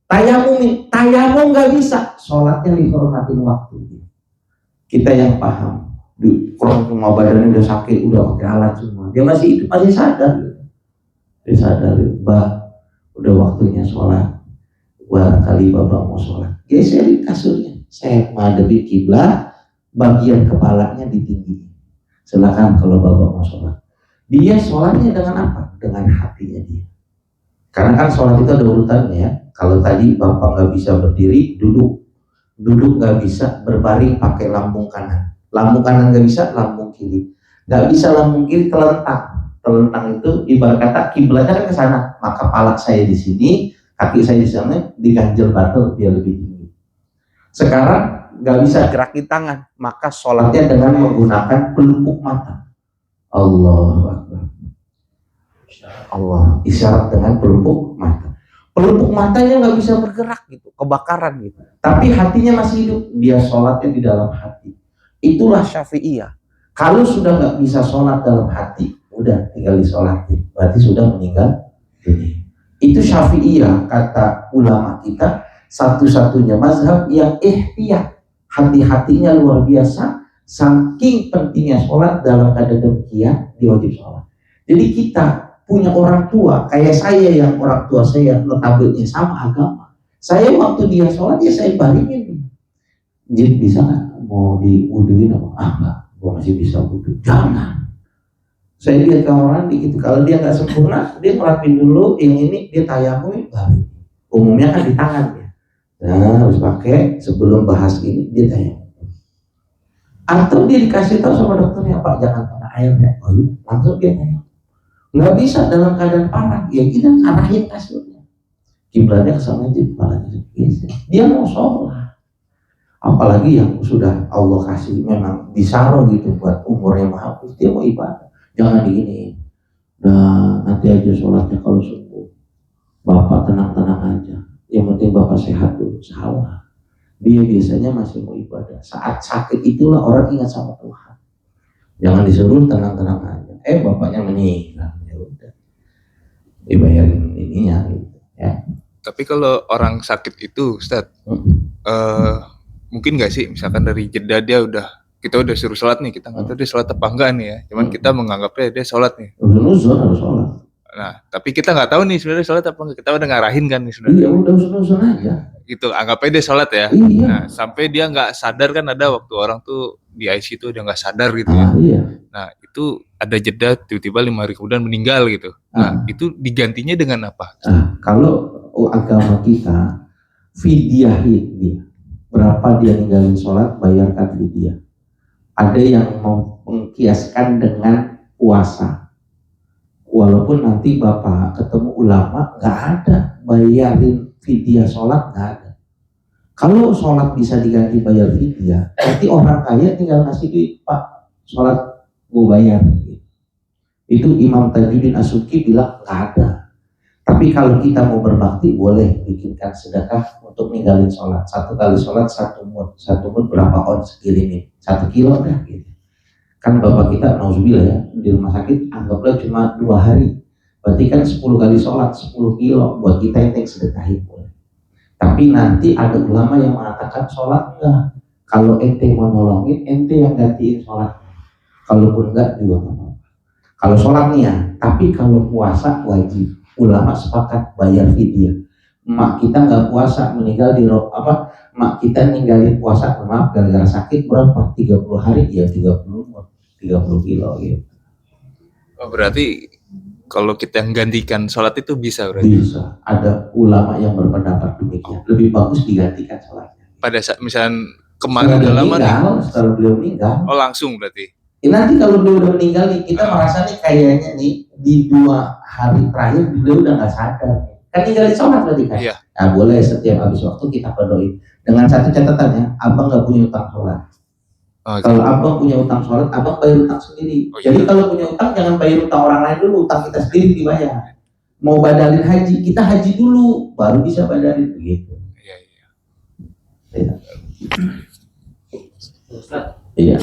tayamum nggak bisa, sholatnya dihormatin waktu. Kita yang paham, orang cuma badannya udah sakit, udah pakai alat semua, dia masih hidup, masih sadar, dia sadar, bah, udah waktunya sholat, barangkali bapak mau sholat, geserin kasurnya, saya menghadapi kiblat, bagian kepalanya ditinggi, silakan kalau bapak mau sholat. Dia sholatnya dengan apa? Dengan hatinya dia. Karena kan sholat itu ada urutannya ya. Kalau tadi bapak nggak bisa berdiri, duduk nggak bisa, berbaring pakai lambung kanan. Lambung kanan nggak bisa, lambung kiri. Nggak bisa lambung kiri, telentang itu ibarat kata kiblatnya kan ke sana. Maka kepala saya di sini, kaki saya di sana, diganjel batu biar lebih tinggi. Sekarang nggak bisa gerakin tangan, maka sholatnya dengan menggunakan pelupuk mata. Allah isyarat dengan pelupuk mata. Pelupuk matanya nggak bisa bergerak gitu, kebakaran gitu. Tapi hatinya masih hidup, dia sholatnya di dalam hati. Itulah Syafi'iyah. Kalau sudah nggak bisa sholat dalam hati, udah tinggal disolatin, berarti sudah meninggal dunia. Itu Syafi'iyah, kata ulama kita, satu-satunya mazhab yang ihtiyat, hati-hatinya luar biasa. Saking pentingnya sholat, dalam keadaan demikian diwajib sholat. Jadi kita punya orang tua kayak saya, yang orang tua saya notabene sama agama. Saya waktu dia sholat ya saya baringin. Jadi bisa nggak mau diwuduin apa? Enggak, gua masih bisa wudu. Jangan. Saya lihat orang dikit, kalau dia nggak sempurna, dia ngelapin dulu yang ini, dia tayamum baru. Umumnya kan di tangan ya. Nah harus pakai sebelum bahas ini dia tayamum. Atau dia dikasih tahu sama dokternya, Pak jangan kena airnya, langsung dia nengok. Nggak bisa dalam keadaan parah, ya kita arahin kasurnya, kiblatnya ke sana aja, kepalanya geser. Dia mau sholat, apalagi yang sudah Allah kasih memang disaruh gitu buat umurnya mahal, dia mau ibadah, jangan digini. Nah nanti aja sholatnya kalau subuh, Bapak tenang-tenang aja, yang penting Bapak sehat dulu. Salah. Dia biasanya masih mau ibadah. Saat sakit itulah orang ingat sama Tuhan. Jangan disuruh tenang-tenang aja. Bapaknya meninggal, ya udah dibayarin ininya gitu ya. Tapi kalau orang sakit itu, Ustaz, mungkin nggak sih, misalkan dari jeda kita udah suruh sholat nih, kita nggak tahu dia sholat apa enggak nih ya, cuman kita menganggapnya dia sholat nih. Uzun-uzun harus sholat. Nah, tapi kita nggak tahu nih sebenarnya sholat apa enggak, kita udah ngarahin kan nih Iya sebenarnya. udah uzun-uzun aja. Gitu, anggapnya dia sholat ya. Iya. Nah, sampai dia nggak sadar kan, ada waktu orang tuh di ICU tuh udah nggak sadar gitu ya. Iya. Nah, itu ada jeda tiba-tiba 5 hari kemudian meninggal gitu. Nah, itu digantinya dengan apa? Kalau agama kita fidyahin dia. Berapa dia ninggalin sholat, bayarkan fidyah. Ada yang mau mengkiaskan dengan puasa. Walaupun nanti Bapak ketemu ulama, nggak ada bayarin fidyah sholat, nggak ada. Kalau sholat bisa diganti bayar fidyah, nanti orang kaya tinggal ngasih duit, Pak, sholat gue bayar. Itu Imam Tajuddin As-Subki bilang nggak ada. Tapi kalau kita mau berbakti, boleh bikinkan sedekah untuk ninggalin sholat. 1 kali sholat 1 mud. 1 mud berapa ons kirimin? 1 kilo dah gitu. Kan bapak kita nauzubillah ya, di rumah sakit anggaplah cuma 2 hari. Berarti kan 10 kali sholat 10 kilo buat kita yang sedekahin. Tapi nanti ada ulama yang mengatakan sholat enggak. Kalau ente mau nolongin, ente yang gantiin sholat. Kalaupun enggak juga nggak apa-apa. Kalau sholat nih ya, tapi kalau puasa wajib. Ulama sepakat bayar fidyah. Mak kita nggak puasa meninggal mak kita ninggalin puasa, maaf gara-gara sakit berapa? 30 hari ya 30 kilo gitu. Oh, berarti kalau kita gantikan sholat itu bisa berarti? Bisa. Ada ulama yang berpendapat demikian. Lebih bagus digantikan sholatnya. Pada saat misalnya kemarin udah lama nih. Setelah beliau meninggal. Oh langsung berarti? Nanti kalau beliau udah meninggal nih, kita merasa nih kayaknya nih di 2 hari terakhir beliau udah nggak sadar. Kan ninggalin sholat berarti kan? Iya. Nah boleh setiap habis waktu kita berdoa. Dengan satu catatan ya, abang nggak punya utang sholat. Kalau abang punya utang sholat, abang bayar utang sendiri. Jadi kalau punya utang jangan bayar utang orang lain dulu, utang kita sendiri dibayar. Mau badalin haji, kita haji dulu, baru bisa badalin begitu. Iya. Iya. Iya.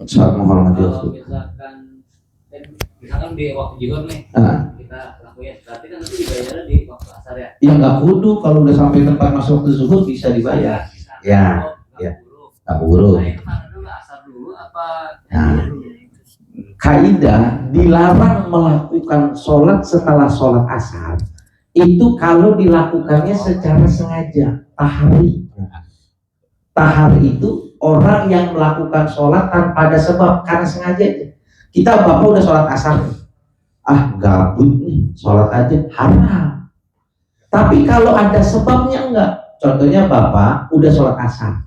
Saat menghormati waktu. Misalkan di waktu zuhur nih, kita lakuin, berarti kan nanti dibayarnya di waktu asar ya? Ya nggak kudu, kalau udah sampai tempat masuk waktu zuhur bisa dibayar. Ya. Nggak buruk. Nah itu mana dulu, asar dulu apa? Nah, kaidah dilarang melakukan sholat setelah sholat asar itu kalau dilakukannya secara sengaja, tahari. Tahari itu orang yang melakukan sholat tanpa ada sebab, karena sengaja. Kita bapak udah sholat asar, gabut nih, sholat aja, haram. Tapi kalau ada sebabnya enggak, contohnya bapak udah sholat asar,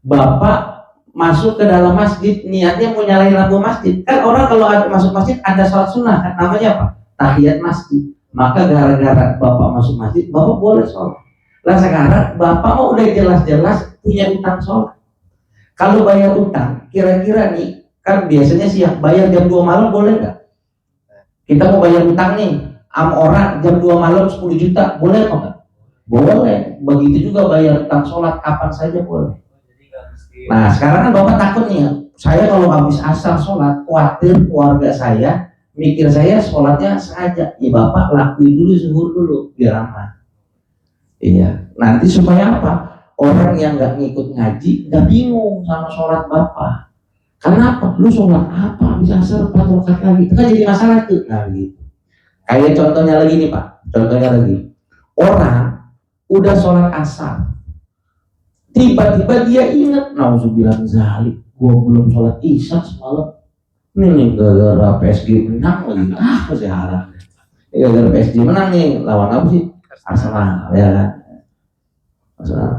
bapak masuk ke dalam masjid, niatnya mau nyalain lampu masjid. Kan orang kalau ada masuk masjid ada sholat sunnah, kan namanya apa? Tahiyat masjid. Maka gara-gara bapak masuk masjid, bapak boleh sholat. Lah sekarang bapak mau udah jelas-jelas punya utang sholat. Kalau bayar utang, kira-kira nih, kan biasanya siang, bayar jam 2 malam boleh nggak? Kita mau bayar utang nih, sama orang jam 2 malam 10 juta, boleh apa nggak? Boleh. Begitu juga bayar utang sholat kapan saja boleh. Nah sekarang kan bapak takut nih ya, saya kalau habis asar sholat, khawatir keluarga saya mikir saya sholatnya sengaja. Ya bapak lakuin dulu zuhur dulu biar aman. Iya. Nanti supaya apa? Orang yang nggak ngikut ngaji nggak bingung sama sholat bapak. Kenapa? Lu sholat apa? Bisa asar 4 rakaat lagi. Itu kan jadi masalah tuh. Nah gitu. Kayak contohnya lagi nih Pak. Contohnya lagi. Orang udah sholat asar, tiba-tiba dia ingat, nauzubillah zalik, gua belum sholat isya semalam. Nih gara-gara PSG menang lagi. Masih haram. Gara-gara PSG menang nih, lawan apa sih? Arsenal, ya kan? Arsenal.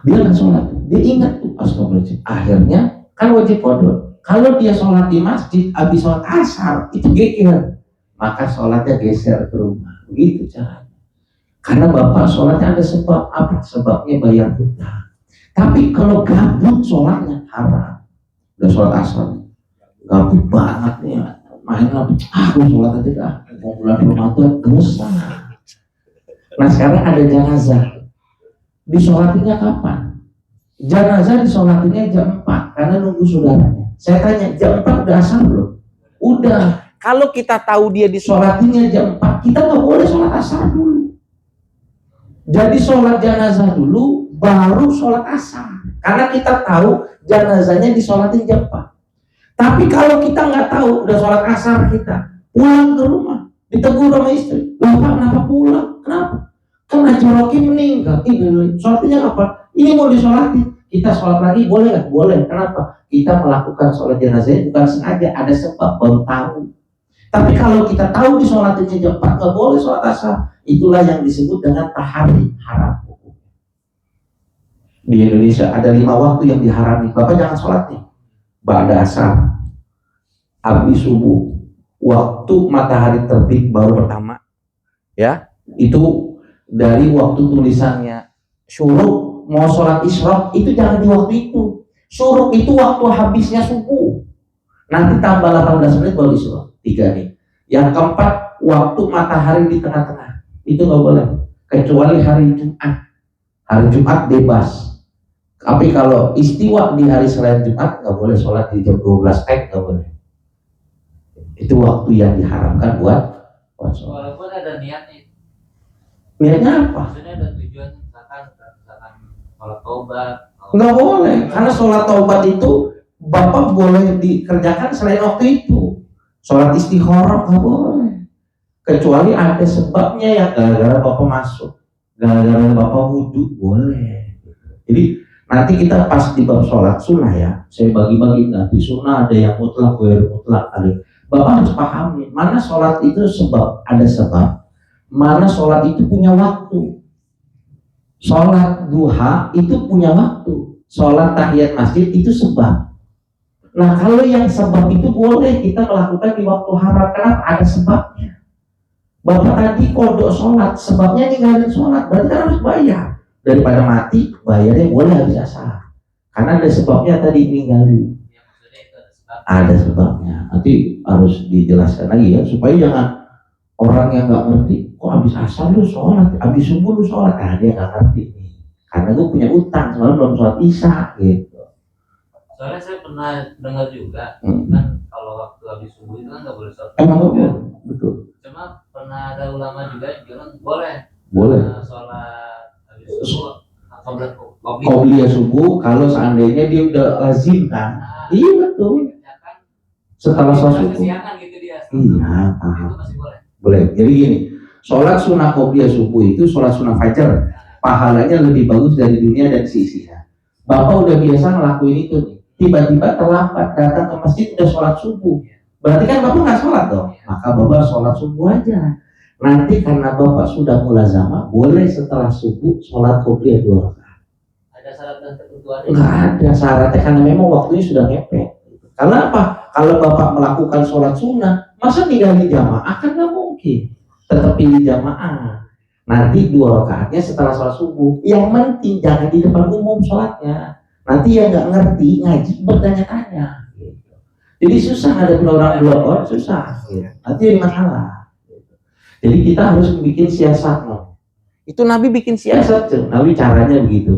Dia nggak sholat, Dia ingat tuh pas wajib. Akhirnya kan wajib kodok. Kalau dia sholat di masjid, habis sholat asar itu geger, maka sholatnya geser ke rumah. Begitu caranya. Karena bapak sholatnya ada sebab apa? Sebabnya bayar hutang. Tapi kalau gabut sholatnya haram. Udah sholat asar, gabut banget nih, main lagi. Aku sholat aja dah. Mau bulan Ramadan dosa. Nah sekarang ada jenazah. Disolatinya kapan? Jenazah disolatinya jam 4 karena nunggu saudaranya. Saya tanya, jam 4 udah asar belum? Udah. Kalau kita tahu dia Disolatinya jam 4, kita nggak boleh sholat asar dulu. Jadi sholat jenazah dulu, baru sholat asar. Karena kita tahu jenazahnya disolatin jam 4. Tapi kalau kita nggak tahu, udah sholat asar kita, pulang ke rumah, ditegur sama istri. Lah Pak, kenapa pulang? Kenapa? Kan Haji Roki meninggal. Ini sholatnya apa? Ini mau disolatin. Kita sholat lagi boleh nggak? Boleh. Kenapa? Kita melakukan sholat jenazah bukan sengaja, ada sebab, baru tahu. Tapi kalau kita tahu disolatinnya jam 4, nggak boleh sholat asar. Itulah yang disebut dengan tahari, haram. Di Indonesia ada 5 waktu yang diharami. Bapak jangan sholat nih. Ba'da asar, habis subuh, waktu matahari terbit baru pertama, ya itu dari waktu tulisannya syuruk. Mau sholat isyraq itu jangan di waktu itu. Syuruk itu waktu habisnya subuh. Nanti tambah 18 menit baru isyraq. 3 nih. Yang keempat, waktu matahari di tengah-tengah. Itu nggak boleh. Kecuali hari Jumat. Hari Jumat bebas. Tapi kalau istiwa di hari selain Jumat nggak boleh sholat di jam 12 nggak boleh. Itu waktu yang diharamkan buat sholat. Walaupun ada niatnya. Niatnya apa? Maksudnya ada tujuan misalkan sholat taubat. Nggak boleh, karena sholat taubat itu bapak boleh dikerjakan selain waktu itu. Sholat istikharah nggak boleh. Kecuali ada sebabnya yang gara-gara bapak masuk, gara-gara bapak wudhu boleh. Jadi nanti kita pas di bab sholat sunnah ya, saya bagi-bagi nanti sunnah ada yang mutlak, mutlak ada. Bapak harus pahami mana sholat itu sebab, ada sebab, mana sholat itu punya waktu. Sholat duha itu punya waktu, sholat tahiyat masjid itu sebab. Nah kalau yang sebab itu boleh kita melakukan di waktu haram, kenapa? Ada sebabnya. Bapak tadi kodok sholat, sebabnya ninggalin sholat, berarti kan harus bayar. Daripada mati, bayarnya boleh habis asar. Karena ada sebabnya tadi ninggalin. Ya, maksudnya itu ada sebab. Ada sebabnya. Nanti harus dijelaskan lagi ya, supaya jangan orang yang nggak ngerti, kok habis asar lu sholat, habis subuh lu sholat, nah dia nggak ngerti nih. Karena gue punya utang, semalam belum sholat isya gitu. Soalnya saya pernah dengar juga, kan kalau waktu habis subuh itu kan nggak boleh sholat. Emang nggak boleh, betul. Cuma pernah ada ulama juga yang bilang boleh. Boleh. Sholat habis subuh atau Qobliyah subuh kalau seandainya dia udah lazim kan. Iya betul. Setelah sholat subuh. Kesiangan gitu dia. Iya, paham. Itu masih boleh. Boleh. Jadi gini, sholat sunnah qobliyah subuh itu sholat sunnah fajar. Pahalanya lebih bagus dari dunia dan seisinya. Bapak udah biasa ngelakuin itu nih. Tiba-tiba terlambat datang ke masjid udah sholat subuh. Berarti kan bapak nggak sholat dong. Maka bapak sholat subuh aja. Nanti karena bapak sudah mulazamah, boleh setelah subuh sholat qobliyah 2 rakaat. Ada syarat dan ketentuannya? Nggak ada syaratnya karena memang waktunya sudah mepet. Karena apa? Kalau bapak melakukan sholat sunnah, masa ninggalin jamaah kan nggak mungkin. Tetap pilih jamaah. Nanti 2 rakaatnya setelah sholat subuh. Yang penting jangan di depan umum sholatnya. Nanti yang nggak ngerti ngaji bertanya-tanya. Gitu. Jadi susah ngadepin orang 2 orang susah. Gitu. Nanti jadi masalah. Gitu. Jadi kita harus bikin siasat. Itu Nabi bikin siasat. Siasat, Nabi caranya begitu.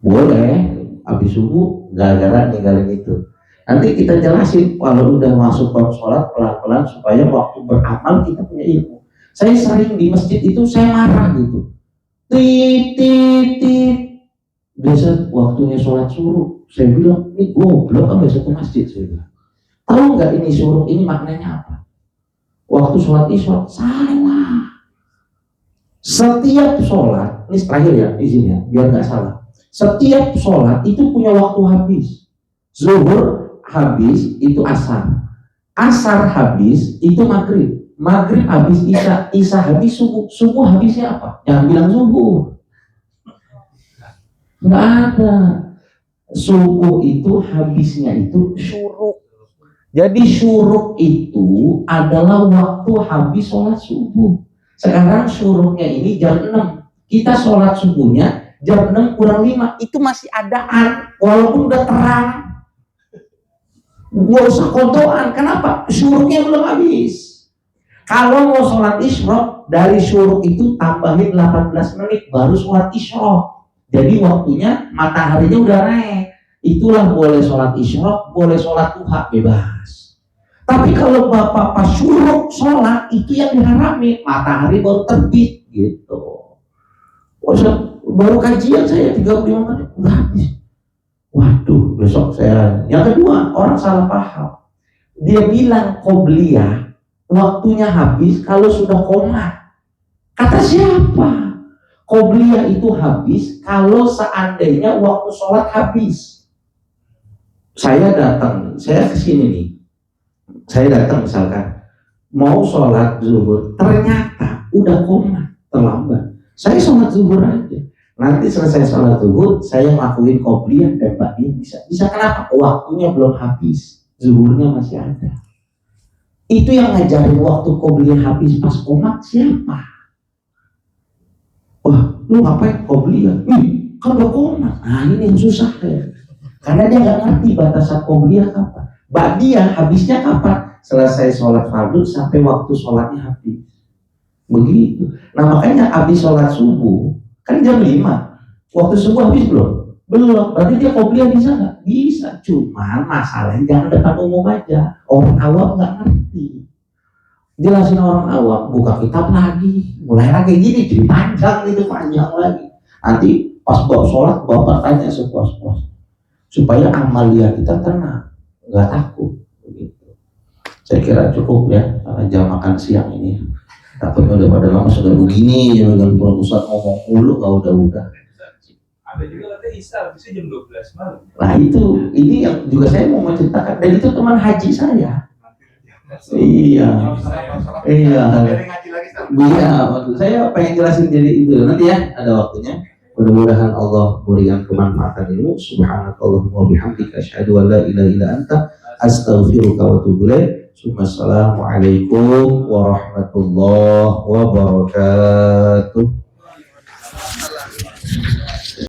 Boleh, habis subuh gara-gara ninggalin itu. Nanti kita jelasin kalau udah masuk bab sholat pelan-pelan supaya waktu beramal kita punya ilmu. Saya sering di masjid itu saya marah gitu. Tit. Biasa waktunya sholat suruh, saya bilang ini goblok kan biasa ke masjid saya bilang. Tahu nggak ini suruh ini maknanya apa? Waktu sholat isya salah. Setiap sholat, ini terakhir ya izinnya biar nggak salah. Setiap sholat itu punya waktu habis. Zuhur habis itu asar. Asar habis itu maghrib. Maghrib habis isya. Isya habis subuh. Subuh habisnya apa? Jangan bilang subuh. Nggak ada. Subuh itu habisnya itu syuruk. Jadi syuruk itu adalah waktu habis sholat subuh. Sekarang syuruknya ini jam 6. Kita sholat subuhnya jam 6 kurang 5. Itu masih adaan, walaupun udah terang. Gak usah kodoan. Kenapa? Syuruknya belum habis. Kalau mau sholat isyraq, dari syuruk itu tambahin 18 menit baru sholat isyraq. Jadi waktunya mataharinya udah naik. Itulah boleh sholat isyraq, boleh sholat duha, bebas. Tapi kalau bapak pas syuruk sholat, itu yang diharami, matahari baru terbit gitu. Baru kajian saya 35 menit udah habis. Waduh, besok saya. Yang kedua, orang salah paham. Dia bilang qobliyah waktunya habis kalau sudah qomat. Kata siapa? Qobliyah itu habis kalau seandainya waktu sholat habis. Saya datang, saya kesini nih. Saya datang misalkan mau sholat zuhur, ternyata udah qomat, terlambat. Saya sholat zuhur aja. Nanti selesai sholat zuhur, saya ngelakuin qobliyah dan ba'diyah bisa. Bisa kenapa? Waktunya belum habis, zuhurnya masih ada. Itu yang ngajarin waktu qobliyah habis pas qomat siapa? Wah, lu ngapain qobliyah? Kan udah qomat. Nah ini yang susah ya. Karena dia nggak ngerti batasan qobliyah kapan. Ba'diyah habisnya kapan? Selesai sholat fardu sampai waktu sholatnya habis. Begitu. Nah makanya habis sholat subuh kan jam 5. Waktu subuh habis belum? Belum. Berarti dia qobliyah bisa nggak? Bisa. Cuma masalahnya jangan depan umum aja. Orang awam nggak ngerti. Jelasin orang awam, buka kitab lagi. Mulai lagi gini jadi panjang itu, panjang lagi. Nanti pas bawa sholat bapak tanya sepuas-puas. Supaya amalia kita tenang, nggak takut. Begitu. Saya kira cukup ya, karena jam makan siang ini. Takutnya udah pada lama sudah begini, jangan pulang Ustaz ngomong mulu, nggak udah. Ada juga katanya Isa, bisa jam 12 malam. Nah itu, ini yang juga saya mau menceritakan, dan itu teman haji saya. Iya. Maksud saya pengen jelasin jadi itu nanti ya, ada waktunya. Mudah-mudahan Allah memberikan kemanfaatan ilmu. Subhanakallahumma wa bihamdika asyhadu an la ilaha illa anta astaghfiruka wa atubu ilaik. Assalamualaikum warahmatullahi wabarakatuh.